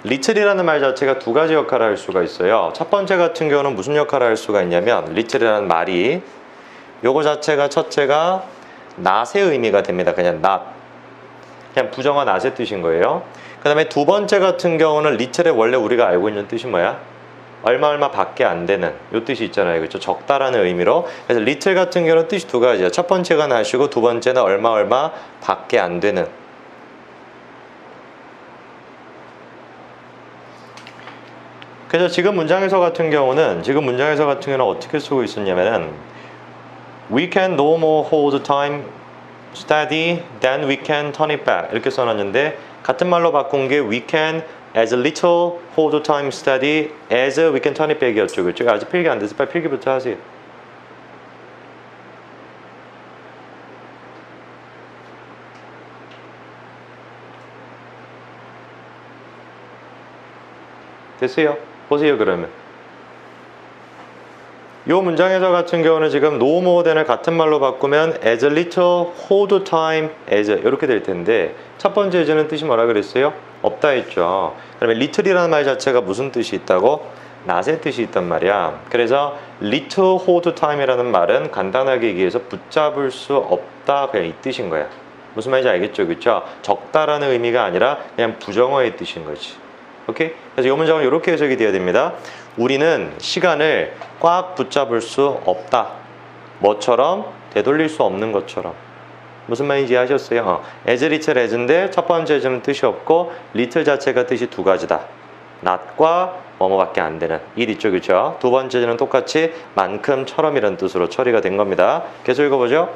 S1: little이라는 말 자체가 두 가지 역할을 할 수가 있어요. 첫 번째 같은 경우는 무슨 역할을 할 수가 있냐면 little이라는 말이 요거 자체가 첫째가 not의 의미가 됩니다. 그냥 not. 그냥 부정한 not의 뜻인 거예요. 그 다음에 두 번째 같은 경우는 little의 원래 우리가 알고 있는 뜻이 뭐야? 얼마 밖에 안 되는 요 뜻이 있잖아요. 그렇죠? 적다라는 의미로. 그래서 little 같은 경우는 뜻이 두 가지예요. 첫 번째가 not이고 두 번째는 얼마 밖에 안 되는. 그래서 지금 문장에서 같은 경우는 어떻게 쓰고 있었냐면은 we can no more hold time steady then we can turn it back 이렇게 써놨는데 같은 말로 바꾼 게 we can as little hold time steady as we can turn it back이었죠. 그렇죠? 아직 필기 안 돼서 빨리 필기부터 하세요. 됐어요? 보세요 그러면. 이 문장에서 같은 경우는 지금 no more than을 같은 말로 바꾸면 as little hold time as 이렇게 될 텐데 첫 번째 as는 뜻이 뭐라 그랬어요? 없다 했죠. 그러면 little이라는 말 자체가 무슨 뜻이 있다고? not의 뜻이 있단 말이야. 그래서 little hold time이라는 말은 간단하게 얘기해서 붙잡을 수 없다 그냥 이 뜻인 거야. 무슨 말인지 알겠죠? 그렇죠? 적다라는 의미가 아니라 그냥 부정어의 뜻인 거지. 오케이? 그래서 이 문장은 이렇게 해석이 되어야 됩니다. 우리는 시간을 꽉 붙잡을 수 없다. 뭐처럼? 되돌릴 수 없는 것처럼. 무슨 말인지 이해하셨어요? as little as인데 첫 번째 as는 뜻이 없고 little 자체가 뜻이 두 가지다. not과 뭐뭐밖에 안 되는 이 있죠, 그렇죠? 두 번째는 똑같이 만큼처럼이라는 뜻으로 처리가 된 겁니다. 계속 읽어보죠.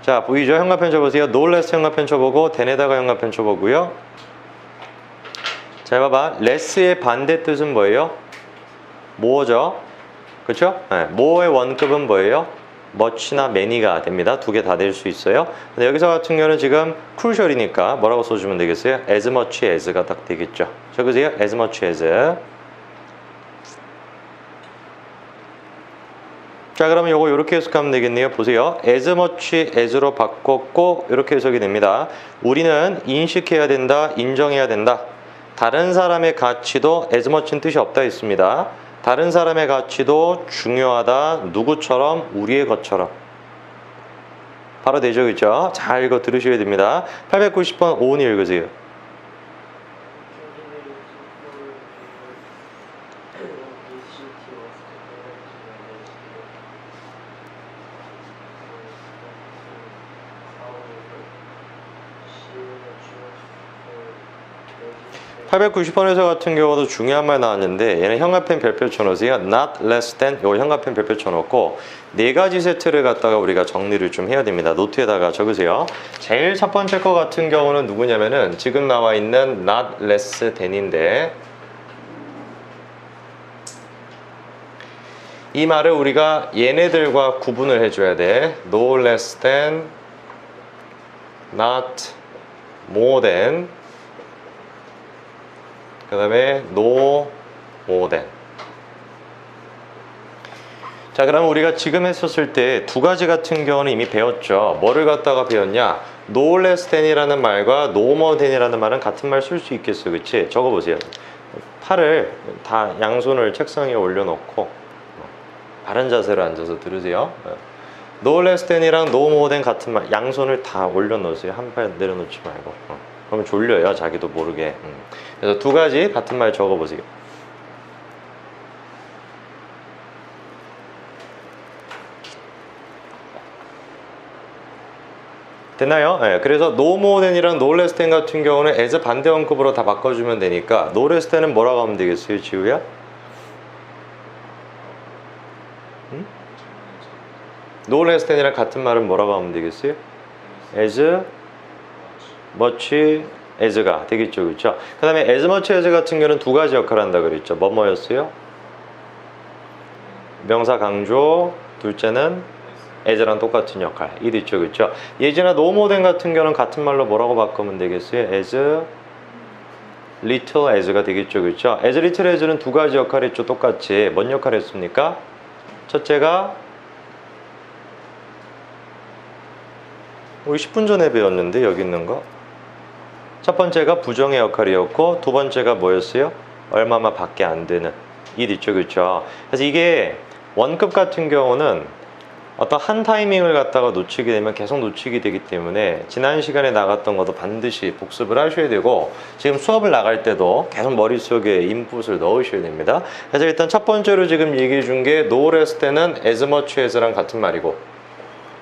S1: 자, 보이죠? 현관편 쳐보세요. no less 현관편 쳐보고 than에다가 현관편 쳐보고요. 자, 봐봐. less의 반대 뜻은 뭐예요? more죠? 그렇죠? 네. more의 원급은 뭐예요? much나 many가 됩니다. 두 개 다 될 수 있어요. 근데 여기서 같은 경우는 지금 crucial이니까 뭐라고 써주면 되겠어요? as much as가 딱 되겠죠. 적으세요. as much as. 자, 그러면 요거 이렇게 해석하면 되겠네요. 보세요. as much as로 바꿨고 이렇게 해석이 됩니다. 우리는 인식해야 된다, 인정해야 된다. 다른 사람의 가치도 as much는 뜻이 없다 했습니다. 다른 사람의 가치도 중요하다. 누구처럼? 우리의 것처럼. 바로 되죠, 그렇죠? 잘 읽어 들으셔야 됩니다. 890번 오은이 읽으세요. 890번에서 같은 경우도 중요한 말 나왔는데 얘는 현관펜 별표 쳐놓으세요. not less than 요 현관펜 별표 쳐놓고 네 가지 세트를 갖다가 우리가 정리를 좀 해야 됩니다. 노트에다가 적으세요. 제일 첫 번째 거 같은 경우는 누구냐면은 지금 나와 있는 not less than인데 이 말을 우리가 얘네들과 구분을 해줘야 돼. no less than, not more than, 그 다음에 no more than. 자, 그럼 우리가 지금 했었을 때 두 가지 같은 경우는 이미 배웠죠. 뭐를 갖다가 배웠냐? no less than이라는 말과 no more than이라는 말은 같은 말 쓸 수 있겠어, 그치? 적어보세요. 팔을 다 양손을 책상 위에 올려놓고 바른 자세로 앉아서 들으세요. no less than이랑 no more than 같은 말, 양손을 다 올려놓으세요. 한 팔 내려놓지 말고. 그러면 졸려요, 자기도 모르게. 그래서 두 가지 같은 말 적어보세요. 됐나요? 네, 그래서 no more than이랑 no less than 같은 경우는 as 반대 원급으로 다 바꿔주면 되니까 no less than은 뭐라고 하면 되겠어요, 지우야? no less than이랑 같은 말은 뭐라고 하면 되겠어요? as much as가 되겠죠, 그렇죠? 그 다음에 as much as 같은 경우는 두 가지 역할을 한다 그랬죠. 뭐였어요? 명사 강조, 둘째는 as랑 똑같은 역할. 이 있죠, 그렇죠? 예지나 no more than 같은 경우는 같은 말로 뭐라고 바꾸면 되겠어요? as little as가 되겠죠, 그렇죠? as little as는 두 가지 역할 했죠, 똑같이. 뭔 역할 했습니까? 첫째가 우리 10분 전에 배웠는데 여기 있는 거. 첫 번째가 부정의 역할이었고 두 번째가 뭐였어요? 얼마만 밖에 안 되는. 이 있죠, 그렇죠? 그래서 이게 원급 같은 경우는 어떤 한 타이밍을 갖다가 놓치게 되면 계속 놓치게 되기 때문에 지난 시간에 나갔던 것도 반드시 복습을 하셔야 되고 지금 수업을 나갈 때도 계속 머릿속에 인풋을 넣으셔야 됩니다. 그래서 일단 첫 번째로 지금 얘기해 준 게 no less than은 as much as랑 같은 말이고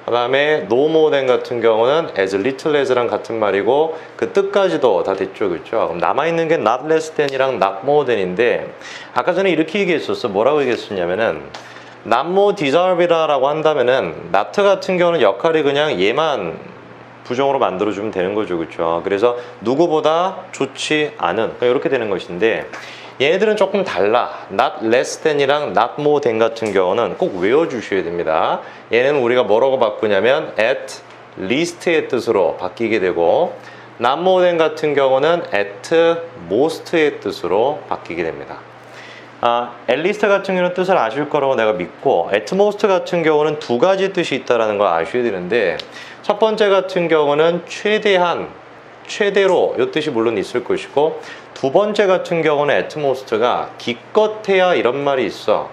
S1: 그 다음에 no more than 같은 경우는 as little as랑 같은 말이고 그 뜻까지도 다 됐죠, 그렇죠? 그럼 남아있는 게 not less than이랑 not more than인데 아까 전에 이렇게 얘기했었어. 뭐라고 얘기했었냐면은 not more desirable이라고 한다면은 not 같은 경우는 역할이 그냥 얘만 부정으로 만들어주면 되는 거죠, 그렇죠? 그래서 누구보다 좋지 않은 그러니까 이렇게 되는 것인데 얘네들은 조금 달라. not less than이랑 not more than 같은 경우는 꼭 외워주셔야 됩니다. 얘는 우리가 뭐라고 바꾸냐면 at least의 뜻으로 바뀌게 되고 not more than 같은 경우는 at most의 뜻으로 바뀌게 됩니다. at least 같은 경우는 뜻을 아실 거라고 내가 믿고 at most 같은 경우는 두 가지 뜻이 있다는 걸 아셔야 되는데 첫 번째 같은 경우는 최대한, 최대로 이 뜻이 물론 있을 것이고 두 번째 같은 경우는 at most가 기껏해야 이런 말이 있어.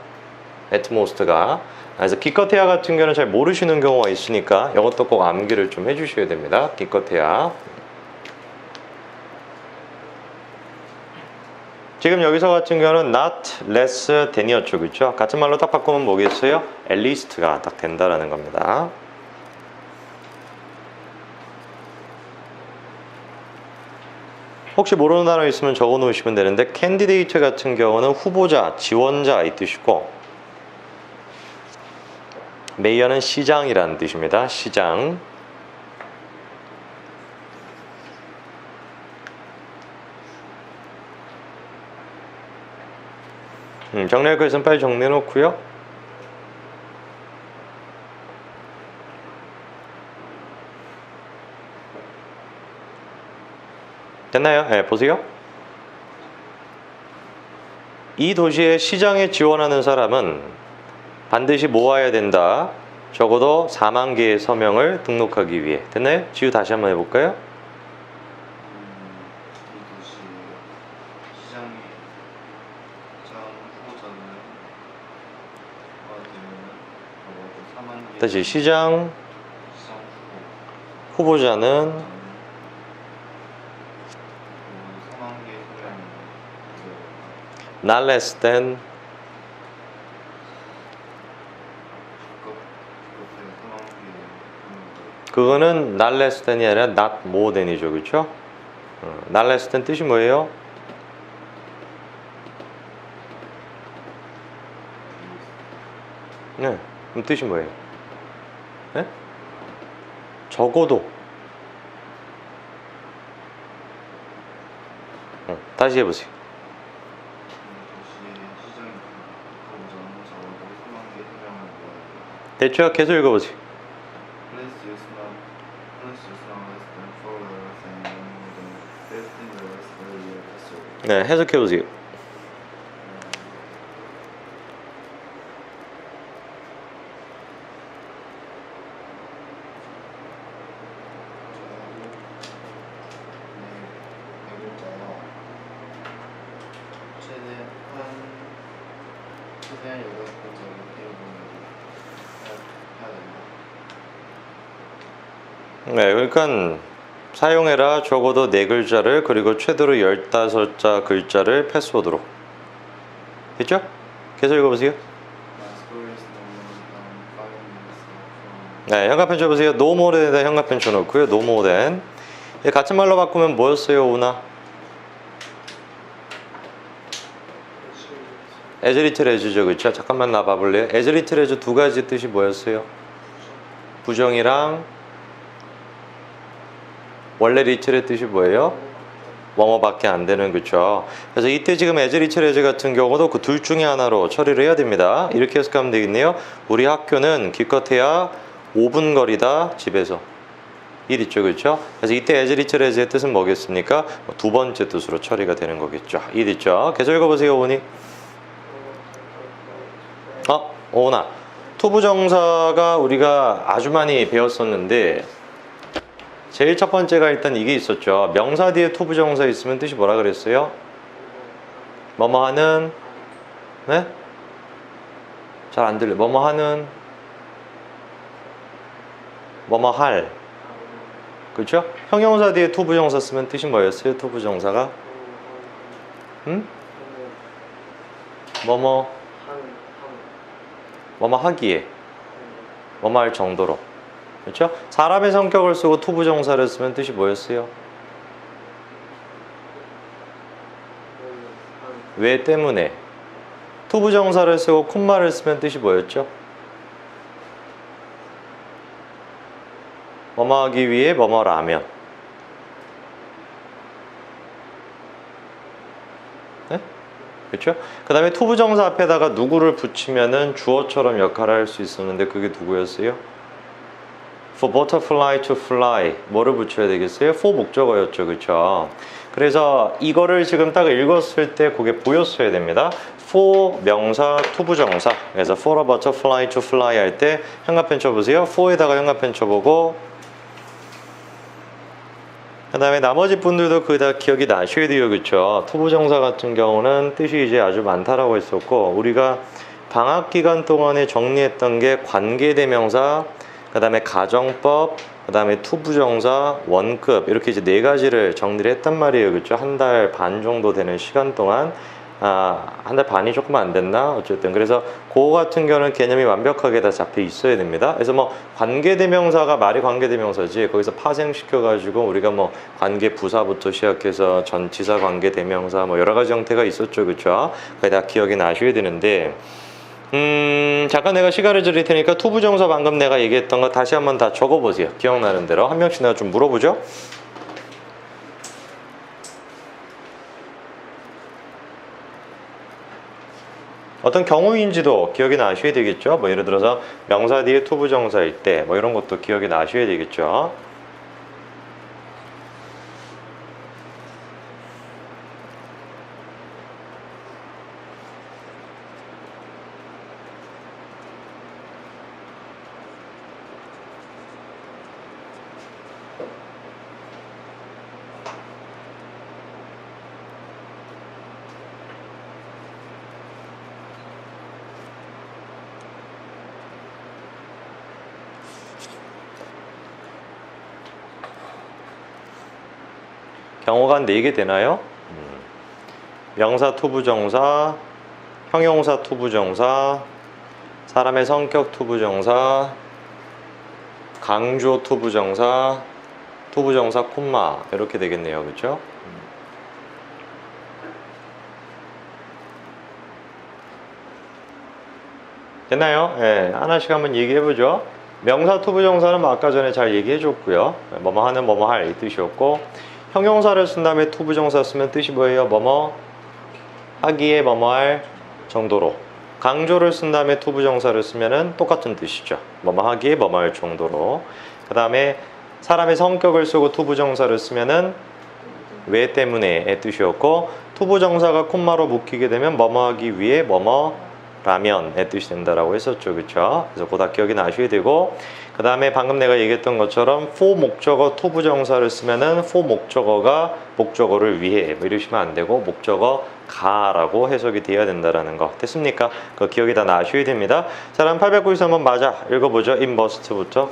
S1: at most가. 그래서 기껏해야 같은 경우는 잘 모르시는 경우가 있으니까 이것도 꼭 암기를 좀 해주셔야 됩니다. 기껏해야. 지금 여기서 같은 경우는 not less than이었죠, 그렇죠? 같은 말로 딱 바꾸면 뭐겠어요? at least가 딱 된다라는 겁니다. 혹시 모르는 단어 있으면 적어 놓으시면 되는데 candidate 같은 경우는 후보자, 지원자 이 뜻이고 mayor는 시장이라는 뜻입니다. 시장. 정리할 거 있으면 빨리 정리해 놓고요. 됐나요? 네, 보세요. 이 도시의 시장에 지원하는 사람은 반드시 모아야 된다. 적어도 4만 개의 서명을 등록하기 위해. 됐나요? 지우 다시 한번 해볼까요?
S2: 이 도시 시장의 시장 후보자는 적어도 4만 개.
S1: 다시 시장
S2: 시장
S1: 후보자는
S2: 4만 개 소량을
S1: not less than 그거는 not less than이 아니라 not more than이죠. 그렇죠? not less than 뜻이 뭐예요? 네, 그럼 뜻이 뭐예요? 네? 적어도. 다시 해보세요. 대충 계속 읽어보세요. 네, 해석해보세요. 네, 그러니까 사용해라 적어도 4글자를 그리고 최대로 15자 글자를 패스워드로. 됐죠? 계속 읽어보세요. 네, 현관펜 쳐보세요. no more than에다 현관펜 쳐놓고요. no more than. 같은 말로 바꾸면 뭐였어요, 오나? as little as죠, 그쵸? 잠깐만 나 봐볼래요? as little as 두 가지 뜻이 뭐였어요? 부정이랑 원래 리틀의 뜻이 뭐예요? 뭐뭐밖에 안 되는, 그쵸? 그래서 이때 지금 as little as 같은 경우도 그 둘 중에 하나로 처리를 해야 됩니다. 이렇게 해석하면 되겠네요. 우리 학교는 기껏해야 5분 거리다 집에서. 일 있죠, 그렇죠? 그래서 이때 as little as의 뜻은 뭐겠습니까? 두 번째 뜻으로 처리가 되는 거겠죠. 일 있죠? 계속 읽어보세요, 오니. 오나. 투부정사가 우리가 아주 많이 배웠었는데 제일 첫 번째가 일단 이게 있었죠. 명사 뒤에 투부정사 있으면 뜻이 뭐라 그랬어요? 뭐뭐 하는, 네? 잘 안 들려. 뭐뭐 하는, 뭐뭐 할. 그렇죠? 형용사 뒤에 투부정사 쓰면 뜻이 뭐였어요? 투부정사가? 뭐뭐 하기에, 뭐뭐 할 정도로. 그렇죠? 사람의 성격을 쓰고 투부정사를 쓰면 뜻이 뭐였어요? 왜 때문에. 투부정사를 쓰고 콤마를 쓰면 뜻이 뭐였죠? 뭐뭐 하기 위해 뭐뭐라면. 네? 그렇죠? 그 다음에 투부정사 앞에다가 누구를 붙이면은 주어처럼 역할을 할 수 있었는데 그게 누구였어요? For butterfly to fly. 뭐를 붙여야 되겠어요? for 목적어였죠. 그렇죠? 그래서 이거를 지금 딱 읽었을 때 그게 보였어야 됩니다. for 명사 투부정사. 그래서 for a butterfly to fly 할 때 현관펜 쳐보세요. for에다가 현관펜 쳐보고 그 다음에 나머지 분들도 그거 다 기억이 나셔야 돼요. 그렇죠? 투부정사 같은 경우는 뜻이 이제 아주 많다라고 했었고 우리가 방학 기간 동안에 정리했던 게 관계대명사, 그 다음에 가정법, 그 다음에 투부정사, 원급 이렇게 이제 4가지를 정리를 했단 말이에요. 그렇죠? 한 달 반 정도 되는 시간 동안 한 달 반이 조금 안 됐나? 어쨌든 그래서 그거 같은 경우는 개념이 완벽하게 다 잡혀 있어야 됩니다. 그래서 뭐 관계대명사가 말이 관계대명사지 거기서 파생시켜가지고 우리가 뭐 관계부사부터 시작해서 전치사 관계대명사 뭐 여러 가지 형태가 있었죠, 그렇죠? 그게 다 기억이 나셔야 되는데. 잠깐 내가 시간을 드릴 테니까 투부정사 방금 내가 얘기했던 거 다시 한번 다 적어보세요. 기억나는 대로 한 명씩 내가 좀 물어보죠. 어떤 경우인지도 기억이 나셔야 되겠죠. 뭐 예를 들어서 명사 뒤에 투부정사일 때 뭐 이런 것도 기억이 나셔야 되겠죠. 경우가 한 4개 되나요? 명사 투부정사, 형용사 투부정사, 사람의 성격 투부정사, 강조 투부정사, 투부정사 콤마 이렇게 되겠네요. 그렇죠? 됐나요? 예, 하나씩 한번 얘기해보죠. 명사 투부정사는 뭐 아까 전에 잘 얘기해줬고요. 뭐뭐 하는 뭐뭐 할 이 뜻이었고, 형용사를 쓴 다음에 투부정사 쓰면 뜻이 뭐예요? 뭐뭐 하기에 뭐뭐 할 정도로. 강조를 쓴 다음에 투부정사를 쓰면은 똑같은 뜻이죠. 뭐뭐 하기에 뭐뭐 할 정도로. 그 다음에 사람의 성격을 쓰고 투부정사를 쓰면은 왜 때문에의 뜻이었고, 투부정사가 콤마로 묶이게 되면 뭐뭐 하기 위해 뭐뭐 라면의 뜻이 된다라고 했었죠. 그쵸? 그래서 그거 다 기억이 나셔야 되고, 그 다음에 방금 내가 얘기했던 것처럼 for 목적어 투부정사를 쓰면은 for 목적어가 목적어를 위해 뭐 이러시면 안 되고 목적어 가라고 해석이 돼야 된다라는 거 됐습니까? 그 기억이 다 나셔야 됩니다. 자, 그럼 893번 맞아 읽어보죠. in must부터.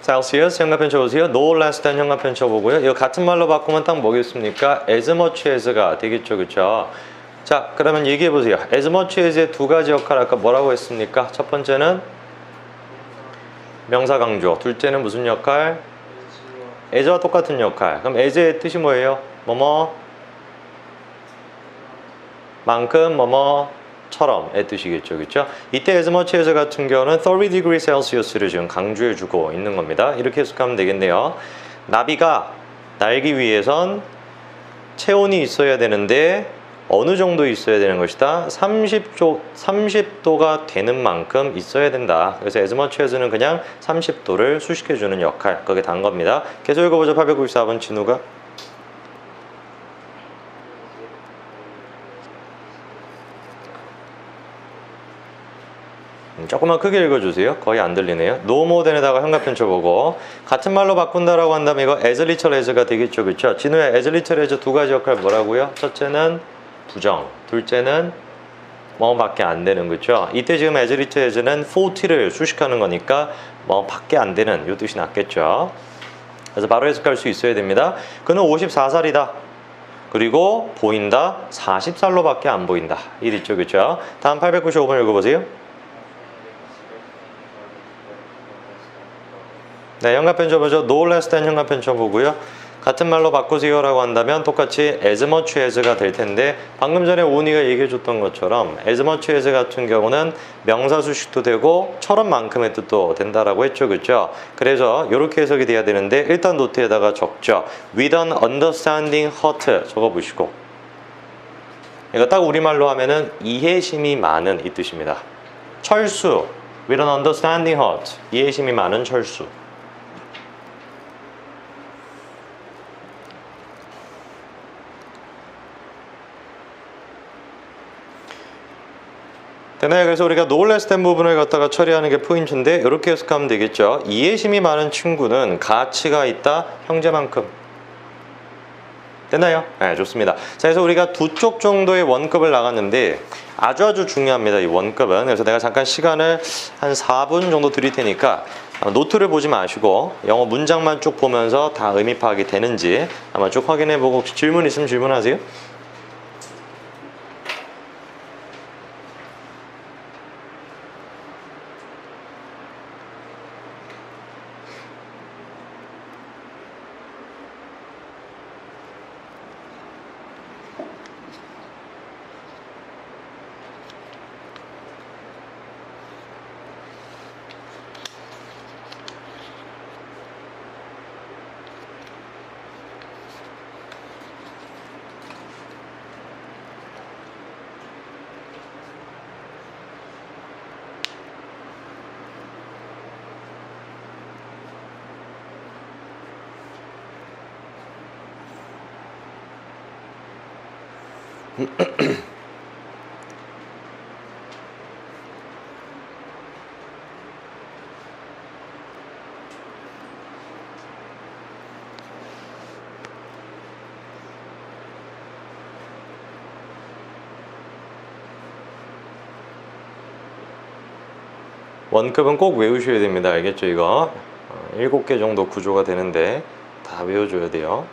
S1: Celsius 현관편 쳐보세요. No less than 현관편 쳐보고요. 이거 같은 말로 바꾸면 딱 뭐겠습니까? As much as가 되겠죠, 그렇죠? 자, 그러면 얘기해 보세요. As much as의 두 가지 역할 아까 뭐라고 했습니까? 첫 번째는 명사 강조. 둘째는 무슨 역할? as와 똑같은 역할. 그럼 as의 뜻이 뭐예요? 뭐뭐 만큼 뭐뭐처럼의 뜻이겠죠, 그렇죠? 이때 as much as 같은 경우는 30 degree Celsius를 지금 강조해주고 있는 겁니다. 이렇게 해석하면 되겠네요. 나비가 날기 위해선 체온이 있어야 되는데 어느 정도 있어야 되는 것이다? 30도가 되는 만큼 있어야 된다. 그래서 as much as는 그냥 30도를 수식해주는 역할, 그게 단 겁니다. 계속 읽어보죠. 894번 진우가. 조금만 크게 읽어주세요. 거의 안 들리네요. no more than에다가 현관편 쳐보고 같은 말로 바꾼다라고 한다면 이거 as little as가 되겠죠, 그렇죠? 진우야, as little as 두 가지 역할 뭐라고요? 첫째는 부정, 둘째는 뭐밖에 안 되는, 그렇죠? 이때 지금 as little as는 40를 수식하는 거니까 뭐밖에 안 되는 이 뜻이 낫겠죠. 그래서 바로 해석할 수 있어야 됩니다. 그는 54살이다. 그리고 보인다 40살로밖에 안 보인다. 이 있죠, 그렇죠? 다음 895번 읽어보세요. 네, 현관편 쳐보죠. No less than 현관편 쳐보고요. 같은 말로 바꾸세요 라고 한다면 똑같이 as much as가 될 텐데 방금 전에 오은이가 얘기해 줬던 것처럼 as much as 같은 경우는 명사 수식도 되고 처럼만큼의 뜻도 된다라고 했죠, 그렇죠? 그래서 이렇게 해석이 돼야 되는데 일단 노트에다가 적죠. with an understanding heart 적어보시고, 이거 딱 우리말로 하면은 이해심이 많은 이 뜻입니다. 철수, with an understanding heart, 이해심이 많은 철수. 되나요? 그래서 우리가 no less than 부분을 갖다가 처리하는 게 포인트인데 이렇게 해석하면 되겠죠. 이해심이 많은 친구는 가치가 있다, 형제만큼. 됐나요? 네, 좋습니다. 자, 그래서 우리가 두 쪽 정도의 원급을 나갔는데 아주 중요합니다, 이 원급은. 그래서 내가 잠깐 시간을 한 4분 정도 드릴 테니까 노트를 보지 마시고 영어 문장만 쭉 보면서 다 의미 파악이 되는지 한번 쭉 확인해 보고 혹시 질문 있으면 질문하세요. 원급은 꼭 외우셔야 됩니다. 알겠죠? 이거 7개 정도 구조가 되는데 다 외워줘야 돼요.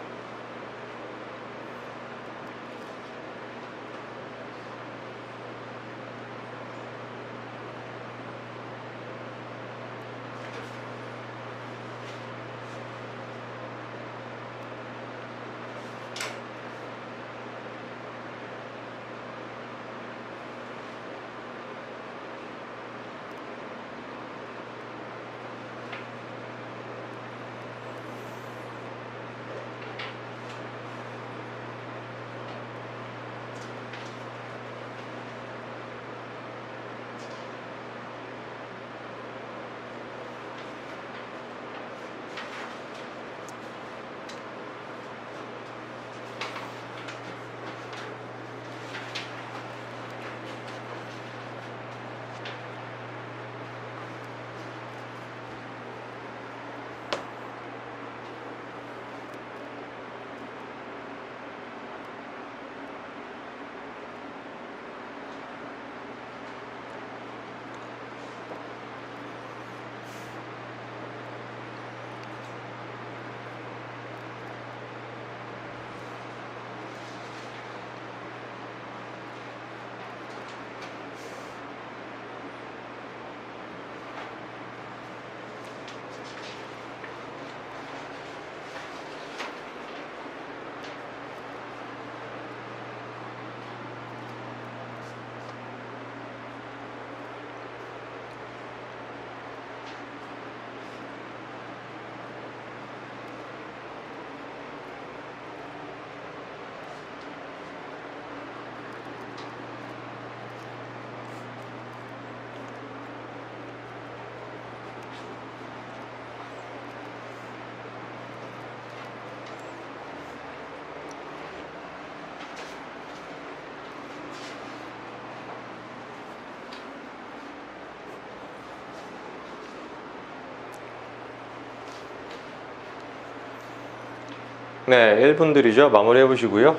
S1: 네, 1분들이죠. 마무리해 보시고요.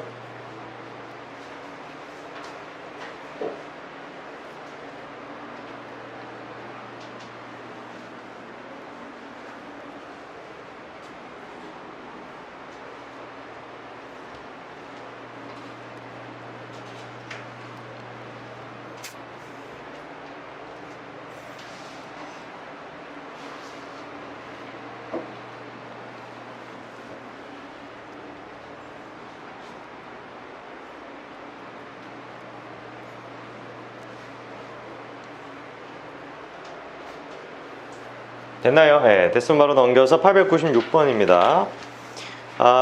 S1: 됐나요? 네, 됐으면 바로 넘겨서 896번입니다.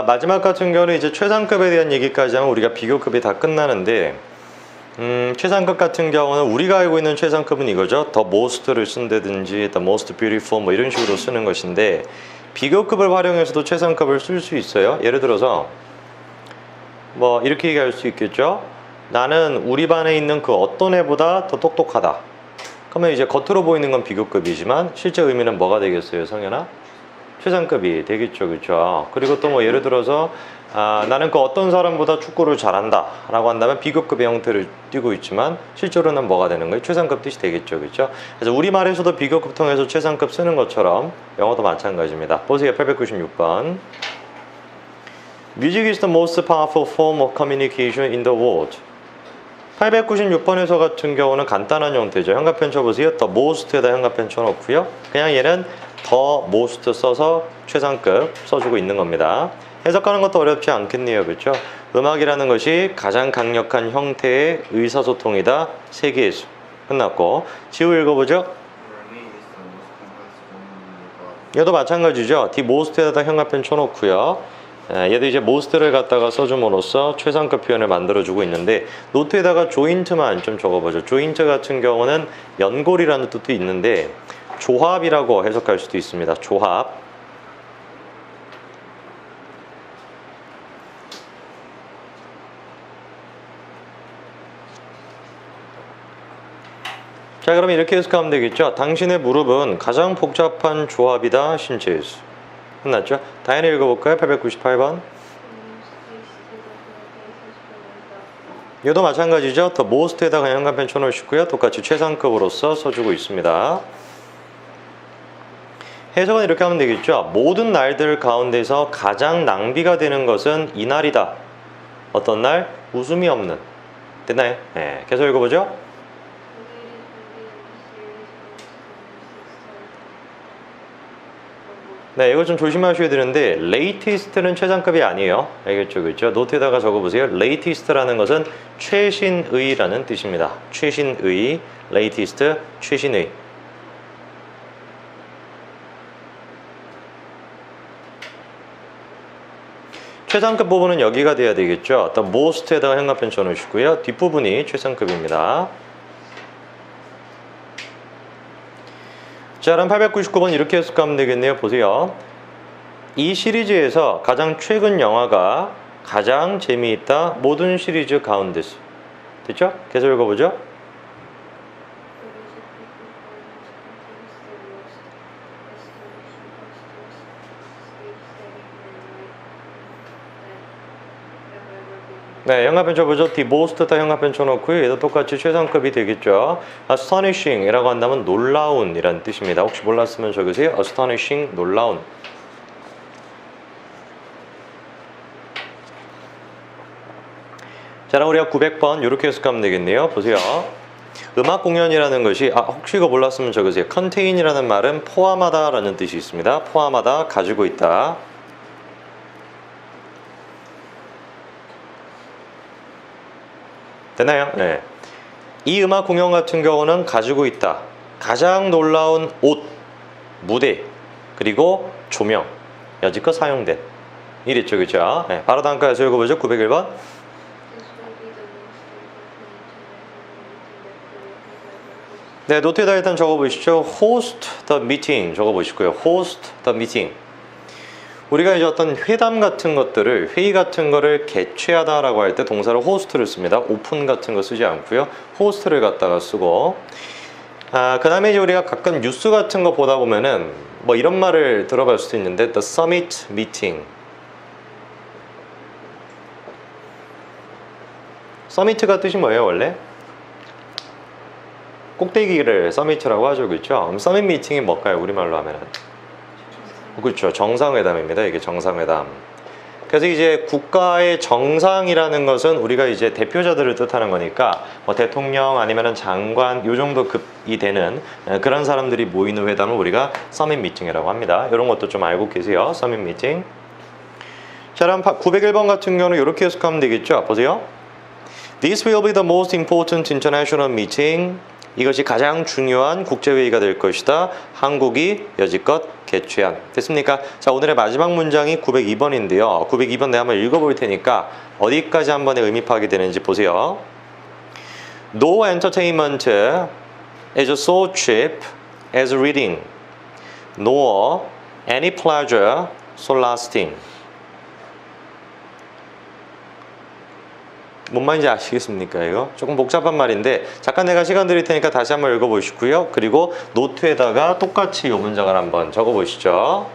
S1: 마지막 같은 경우는 이제 최상급에 대한 얘기까지 하면 우리가 비교급이 다 끝나는데, 최상급 같은 경우는 우리가 알고 있는 최상급은 이거죠. The most를 쓴다든지 the most beautiful 뭐 이런 식으로 쓰는 것인데, 비교급을 활용해서도 최상급을 쓸 수 있어요. 예를 들어서 뭐 이렇게 얘기할 수 있겠죠. 나는 우리 반에 있는 그 어떤 애보다 더 똑똑하다. 그러면 이제 겉으로 보이는 건 비교급이지만 실제 의미는 뭐가 되겠어요, 성현아? 최상급이 되겠죠, 그렇죠? 그리고 또 뭐 예를 들어서 나는 그 어떤 사람보다 축구를 잘한다 라고 한다면 비교급의 형태를 띠고 있지만 실제로는 뭐가 되는 거예요? 최상급 뜻이 되겠죠, 그렇죠? 그래서 우리말에서도 비교급 통해서 최상급 쓰는 것처럼 영어도 마찬가지입니다. 보세요, 896번. Music is the most powerful form of communication in the world. 896번에서 같은 경우는 간단한 형태죠. 현관펜 쳐보세요. the most에다 현관펜 쳐놓고요. 그냥 얘는 the most 써서 최상급 써주고 있는 겁니다. 해석하는 것도 어렵지 않겠네요. 그렇죠? 음악이라는 것이 가장 강력한 형태의 의사소통이다. 세계에서. 끝났고 지우 읽어보죠.
S2: Learning is the most complex form of
S1: 얘도 마찬가지죠. the most에다 현관펜 쳐놓고요. 얘도 이제 most를 갖다가 써줌으로써 최상급 표현을 만들어주고 있는데 노트에다가 joint만 좀 적어보죠. joint 같은 경우는 연골이라는 뜻도 있는데 조합이라고 해석할 수도 있습니다. 조합. 자, 그럼 이렇게 해석하면 되겠죠. 당신의 무릎은 가장 복잡한 조합이다. 신체에서. 끝났죠? 다현이 읽어볼까요? 898번. 얘도 마찬가지죠. 더 most에다가 현관펜 쳐놓으시고요. 똑같이 최상급으로서 써주고 있습니다. 해석은 이렇게 하면 되겠죠. 모든 날들 가운데서 가장 낭비가 되는 것은 이날이다. 어떤 날? 웃음이 없는. 됐나요? 네, 계속 읽어보죠. 네, 이거 좀 조심하셔야 되는데 latest는 최상급이 아니에요. 알겠죠? 그렇죠? 노트에다가 적어보세요. latest라는 것은 최신의라는 뜻입니다. 최신의, latest, 최신의. 최상급 부분은 여기가 돼야 되겠죠. the most에다가 현관펜 쳐놓으시고요. 뒷부분이 최상급입니다. 자, 그럼 899번 이렇게 해석하면 되겠네요. 보세요. 이 시리즈에서 가장 최근 영화가 가장 재미있다. 모든 시리즈 가운데서. 됐죠? 계속 읽어보죠. 네, 현관펜 쳐보죠. the most다 현관펜 쳐놓고요. 얘도 똑같이 최상급이 되겠죠. astonishing 이라고 한다면 놀라운 이란 뜻입니다. 혹시 몰랐으면 적으세요. astonishing, 놀라운. 자, 그럼 우리가 900번 이렇게 해석하면 되겠네요. 보세요. 음악 공연이라는 것이 혹시 이거 몰랐으면 적으세요. contain이라는 말은 포함하다 라는 뜻이 있습니다. 포함하다, 가지고 있다. 되나요? 네. 이 음악 공연 같은 경우는 가지고 있다. 가장 놀라운 옷, 무대, 그리고 조명, 여지껏 사용된. 이랬죠, 그죠? 네. 바로 다음 거에서 읽어보죠. 901번. 네, 노트에다 일단 적어보시죠. host the meeting 적어보시고요. host the meeting. 우리가 이제 어떤 회담 같은 것들을, 회의 같은 거를 개최하다라고 할 때 동사를 host를 씁니다. 오픈 같은 거 쓰지 않고요. host를 갖다가 쓰고. 그 다음에 이제 우리가 가끔 뉴스 같은 거 보다 보면은 뭐 이런 말을 들어볼 수도 있는데 the summit meeting. summit가 뜻이 뭐예요, 원래? 꼭대기를 서밋이라고 하죠, 그렇죠? 그럼 서밋 미팅이 뭘까요, 우리말로 하면은? 그렇죠, 정상회담입니다. 이게 정상회담. 그래서 이제 국가의 정상이라는 것은 우리가 이제 대표자들을 뜻하는 거니까 뭐 대통령 아니면은 장관 요 정도 급이 되는 그런 사람들이 모이는 회담을 우리가 서밋 미팅이라고 합니다. 이런 것도 좀 알고 계세요. 서밋 미팅. 자, 그럼 901번 같은 경우는 이렇게 해석하면 되겠죠. 보세요. This will be the most important international meeting. 이것이 가장 중요한 국제회의가 될 것이다. 한국이 여지껏 개최한. 됐습니까? 자, 오늘의 마지막 문장이 902번인데요. 902번 내가 한번 읽어볼 테니까 어디까지 한 번에 의미 파악이 되는지 보세요. No entertainment is so cheap as reading, nor any pleasure so lasting. 뭔 말인지 아시겠습니까? 이거 조금 복잡한 말인데 잠깐 내가 시간 드릴 테니까 다시 한번 읽어보시고요. 그리고 노트에다가 똑같이 이 문장을 한번 적어보시죠.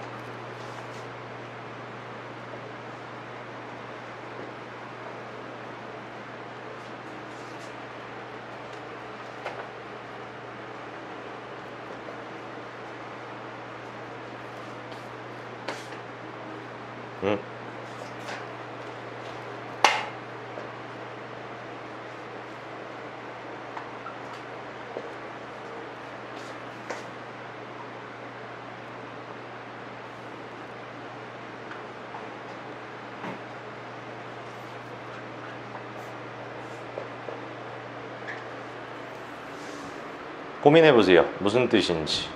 S1: 고민해 보세요. 무슨 뜻인지.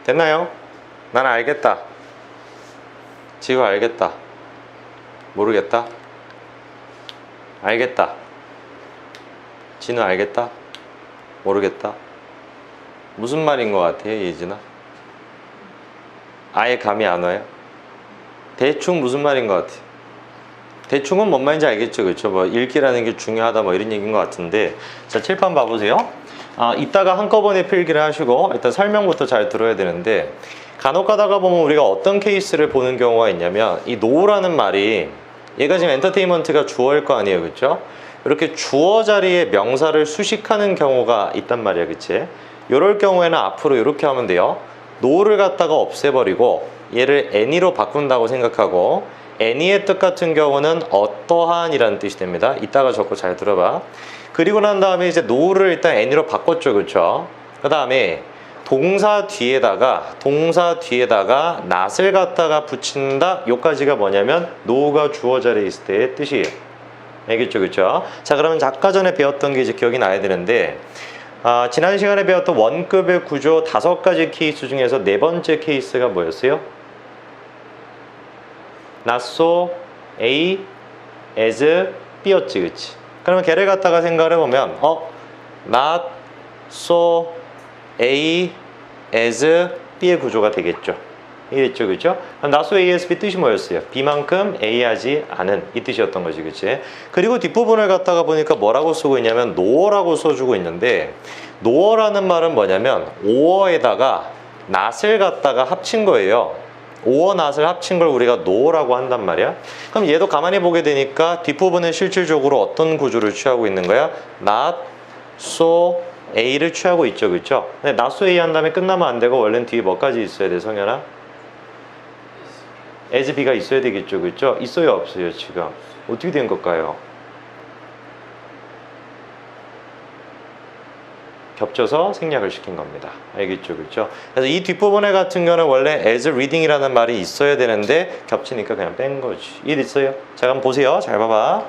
S1: 됐나요? 난 알겠다. 지우 알겠다. 모르겠다. 알겠다. 진우 알겠다. 모르겠다. 무슨 말인 것 같아, 예진아? 아예 감이 안 와요? 대충 무슨 말인 것 같아? 대충은 뭔 말인지 알겠죠, 그렇죠? 뭐 읽기라는 게 중요하다, 뭐 이런 얘기인 것 같은데, 자, 칠판 봐보세요. 이따가 한꺼번에 필기를 하시고 일단 설명부터 잘 들어야 되는데, 간혹 가다가 보면 우리가 어떤 케이스를 보는 경우가 있냐면, 이 노라는 말이 얘가 지금 엔터테인먼트가 주어일 거 아니에요, 그렇죠? 이렇게 주어 자리에 명사를 수식하는 경우가 있단 말이야, 그치? 이럴 경우에는 앞으로 이렇게 하면 돼요. 노를 갖다가 없애버리고 얘를 any로 바꾼다고 생각하고, any의 뜻 같은 경우는 어떠한 이라는 뜻이 됩니다. 이따가 적고 잘 들어봐. 그리고 난 다음에 이제 no를 일단 any로 바꿨죠, 그쵸? 그 다음에 동사 뒤에다가 not을 갖다가 붙인다. 요까지가 뭐냐면 no가 주어 자리에 있을 때의 뜻이에요. 알겠죠, 그쵸? 자, 그러면 아까 전에 배웠던 게 이제 기억이 나야 되는데, 지난 시간에 배웠던 원급의 구조 5가지 케이스 중에서 4번째 케이스가 뭐였어요? not so A as B였지, 그치? 그러면 걔를 갖다가 생각을 해보면 not so A as B의 구조가 되겠죠. 이랬죠, 그죠? not so A as B 뜻이 뭐였어요? B만큼 A하지 않은 이 뜻이었던 거지, 그치? 그리고 뒷부분을 갖다가 보니까 뭐라고 쓰고 있냐면 no라고 써주고 있는데, no라는 말은 뭐냐면 o어에다가 not을 갖다가 합친 거예요. 오어 not을 합친 걸 우리가 no라고 한단 말이야. 그럼 얘도 가만히 보게 되니까 뒷부분은 실질적으로 어떤 구조를 취하고 있는 거야? not so A를 취하고 있죠, 그쵸? 근데 not so A 한 다음에 끝나면 안 되고 원래는 뒤에 뭐까지 있어야 돼, 성현아? as B가 있어야 되겠죠, 그쵸? 있어요, 없어요, 지금? 어떻게 된 걸까요? 겹쳐서 생략을 시킨 겁니다. 알겠죠, 그렇죠? 그래서 이 뒷부분에 같은 경우는 원래 as reading이라는 말이 있어야 되는데 겹치니까 그냥 뺀 거지. 이해됐어요? 자, 그럼 보세요. 잘 봐봐.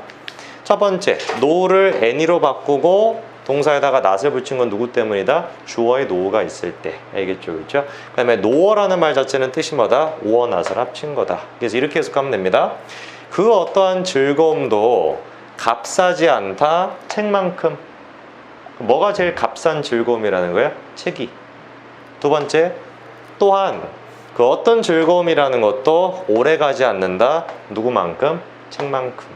S1: 첫 번째, no를 any로 바꾸고 동사에다가 not을 붙인 건 누구 때문이다? 주어의 no가 있을 때. 알겠죠, 그렇죠? 그 다음에 no어라는 말 자체는 뜻이 뭐다? 오어 not을 합친 거다. 그래서 이렇게 해석하면 됩니다. 그 어떠한 즐거움도 값싸지 않다. 책만큼. 뭐가 제일 값싼 즐거움이라는 거야? 책이. 두 번째, 또한 그 어떤 즐거움이라는 것도 오래 가지 않는다. 누구만큼? 책만큼.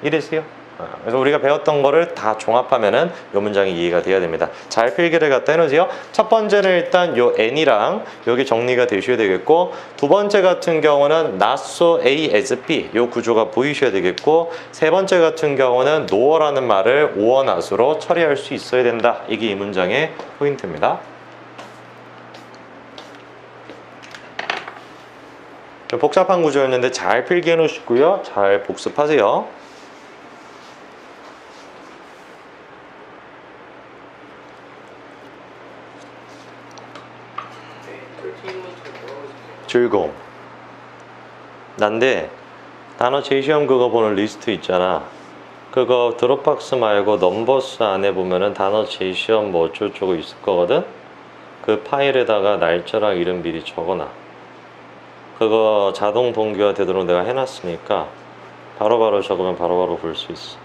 S1: 이랬어요. 그래서 우리가 배웠던 거를 다 종합하면은 이 문장이 이해가 돼야 됩니다. 잘 필기를 갖다 해놓으세요. 첫 번째는 일단 요 N이랑 여기 정리가 되셔야 되겠고, 두 번째 같은 경우는 not so A as B 요 구조가 보이셔야 되겠고, 세 번째 같은 경우는 no라는 말을 오어 not으로 처리할 수 있어야 된다. 이게 이 문장의 포인트입니다. 좀 복잡한 구조였는데 잘 필기해 놓으시고요. 잘 복습하세요. 즐거움. 난데 단어 제시험 그거 보는 리스트 있잖아. 그거 드롭박스 말고 넘버스 안에 보면은 단어 제시험 뭐 어쩌고저쩌고 있을 거거든. 그 파일에다가 날짜랑 이름 미리 적어놔. 그거 자동 동기화 되도록 내가 해놨으니까 바로바로 적으면 바로바로 볼 수 있어.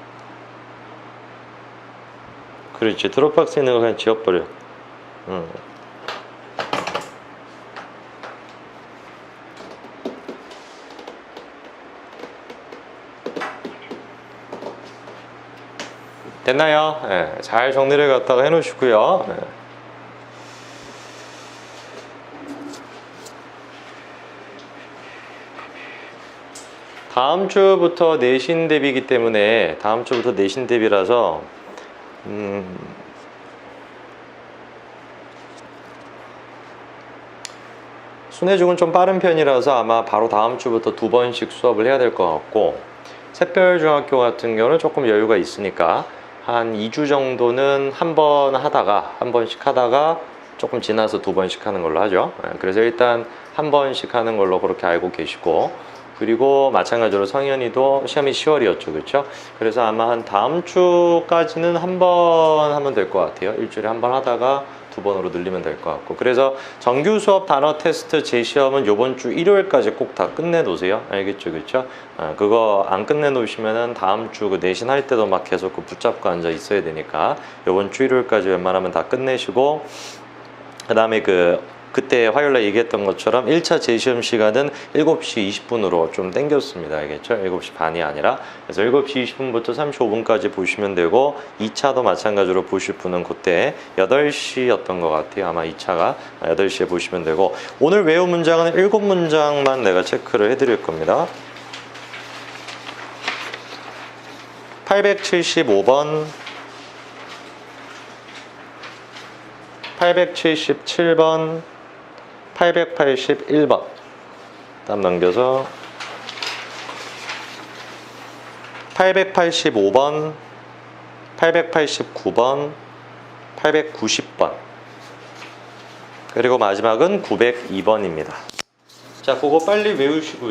S1: 그렇지. 드롭박스에 있는 거 그냥 지워버려. 됐나요? 예, 잘 정리를 갖다가 해놓으시고요. 예. 다음 주부터 내신 대비이기 때문에 다음 주부터 내신 대비라서 순회중은 좀 빠른 편이라서 아마 바로 다음 주부터 2번씩 수업을 해야 될 것 같고, 샛별중학교 같은 경우는 조금 여유가 있으니까 한 2주 정도는 한 번씩 하다가 조금 지나서 2번씩 하는 걸로 하죠. 그래서 일단 한 번씩 하는 걸로 그렇게 알고 계시고, 그리고 마찬가지로 성현이도 시험이 10월이었죠, 그렇죠? 그래서 아마 한 다음 주까지는 한 번 하면 될 것 같아요. 일주일에 한 번 하다가 2번으로 늘리면 될 것 같고, 그래서 정규 수업 단어 테스트 재시험은 요번 주 일요일까지 꼭 다 끝내 놓으세요. 알겠죠, 그렇죠? 그거 안 끝내 놓으시면은 다음 주 그 내신 할 때도 막 계속 그 붙잡고 앉아 있어야 되니까 요번 주 일요일까지 웬만하면 다 끝내시고, 그 다음에 그때 화요일에 얘기했던 것처럼 1차 재시험 시간은 7시 20분으로 좀 땡겼습니다. 알겠죠? 7시 반이 아니라. 그래서 7시 20분부터 35분까지 보시면 되고, 2차도 마찬가지로 보실 분은 그때 8시였던 것 같아요. 아마 2차가 8시에 보시면 되고, 오늘 외운 문장은 7문장만 내가 체크를 해드릴 겁니다. 875번, 877번, 881번 다음 넘겨서 885번, 889번, 890번, 그리고 마지막은 902번입니다. 자, 그거 빨리 외우시고요.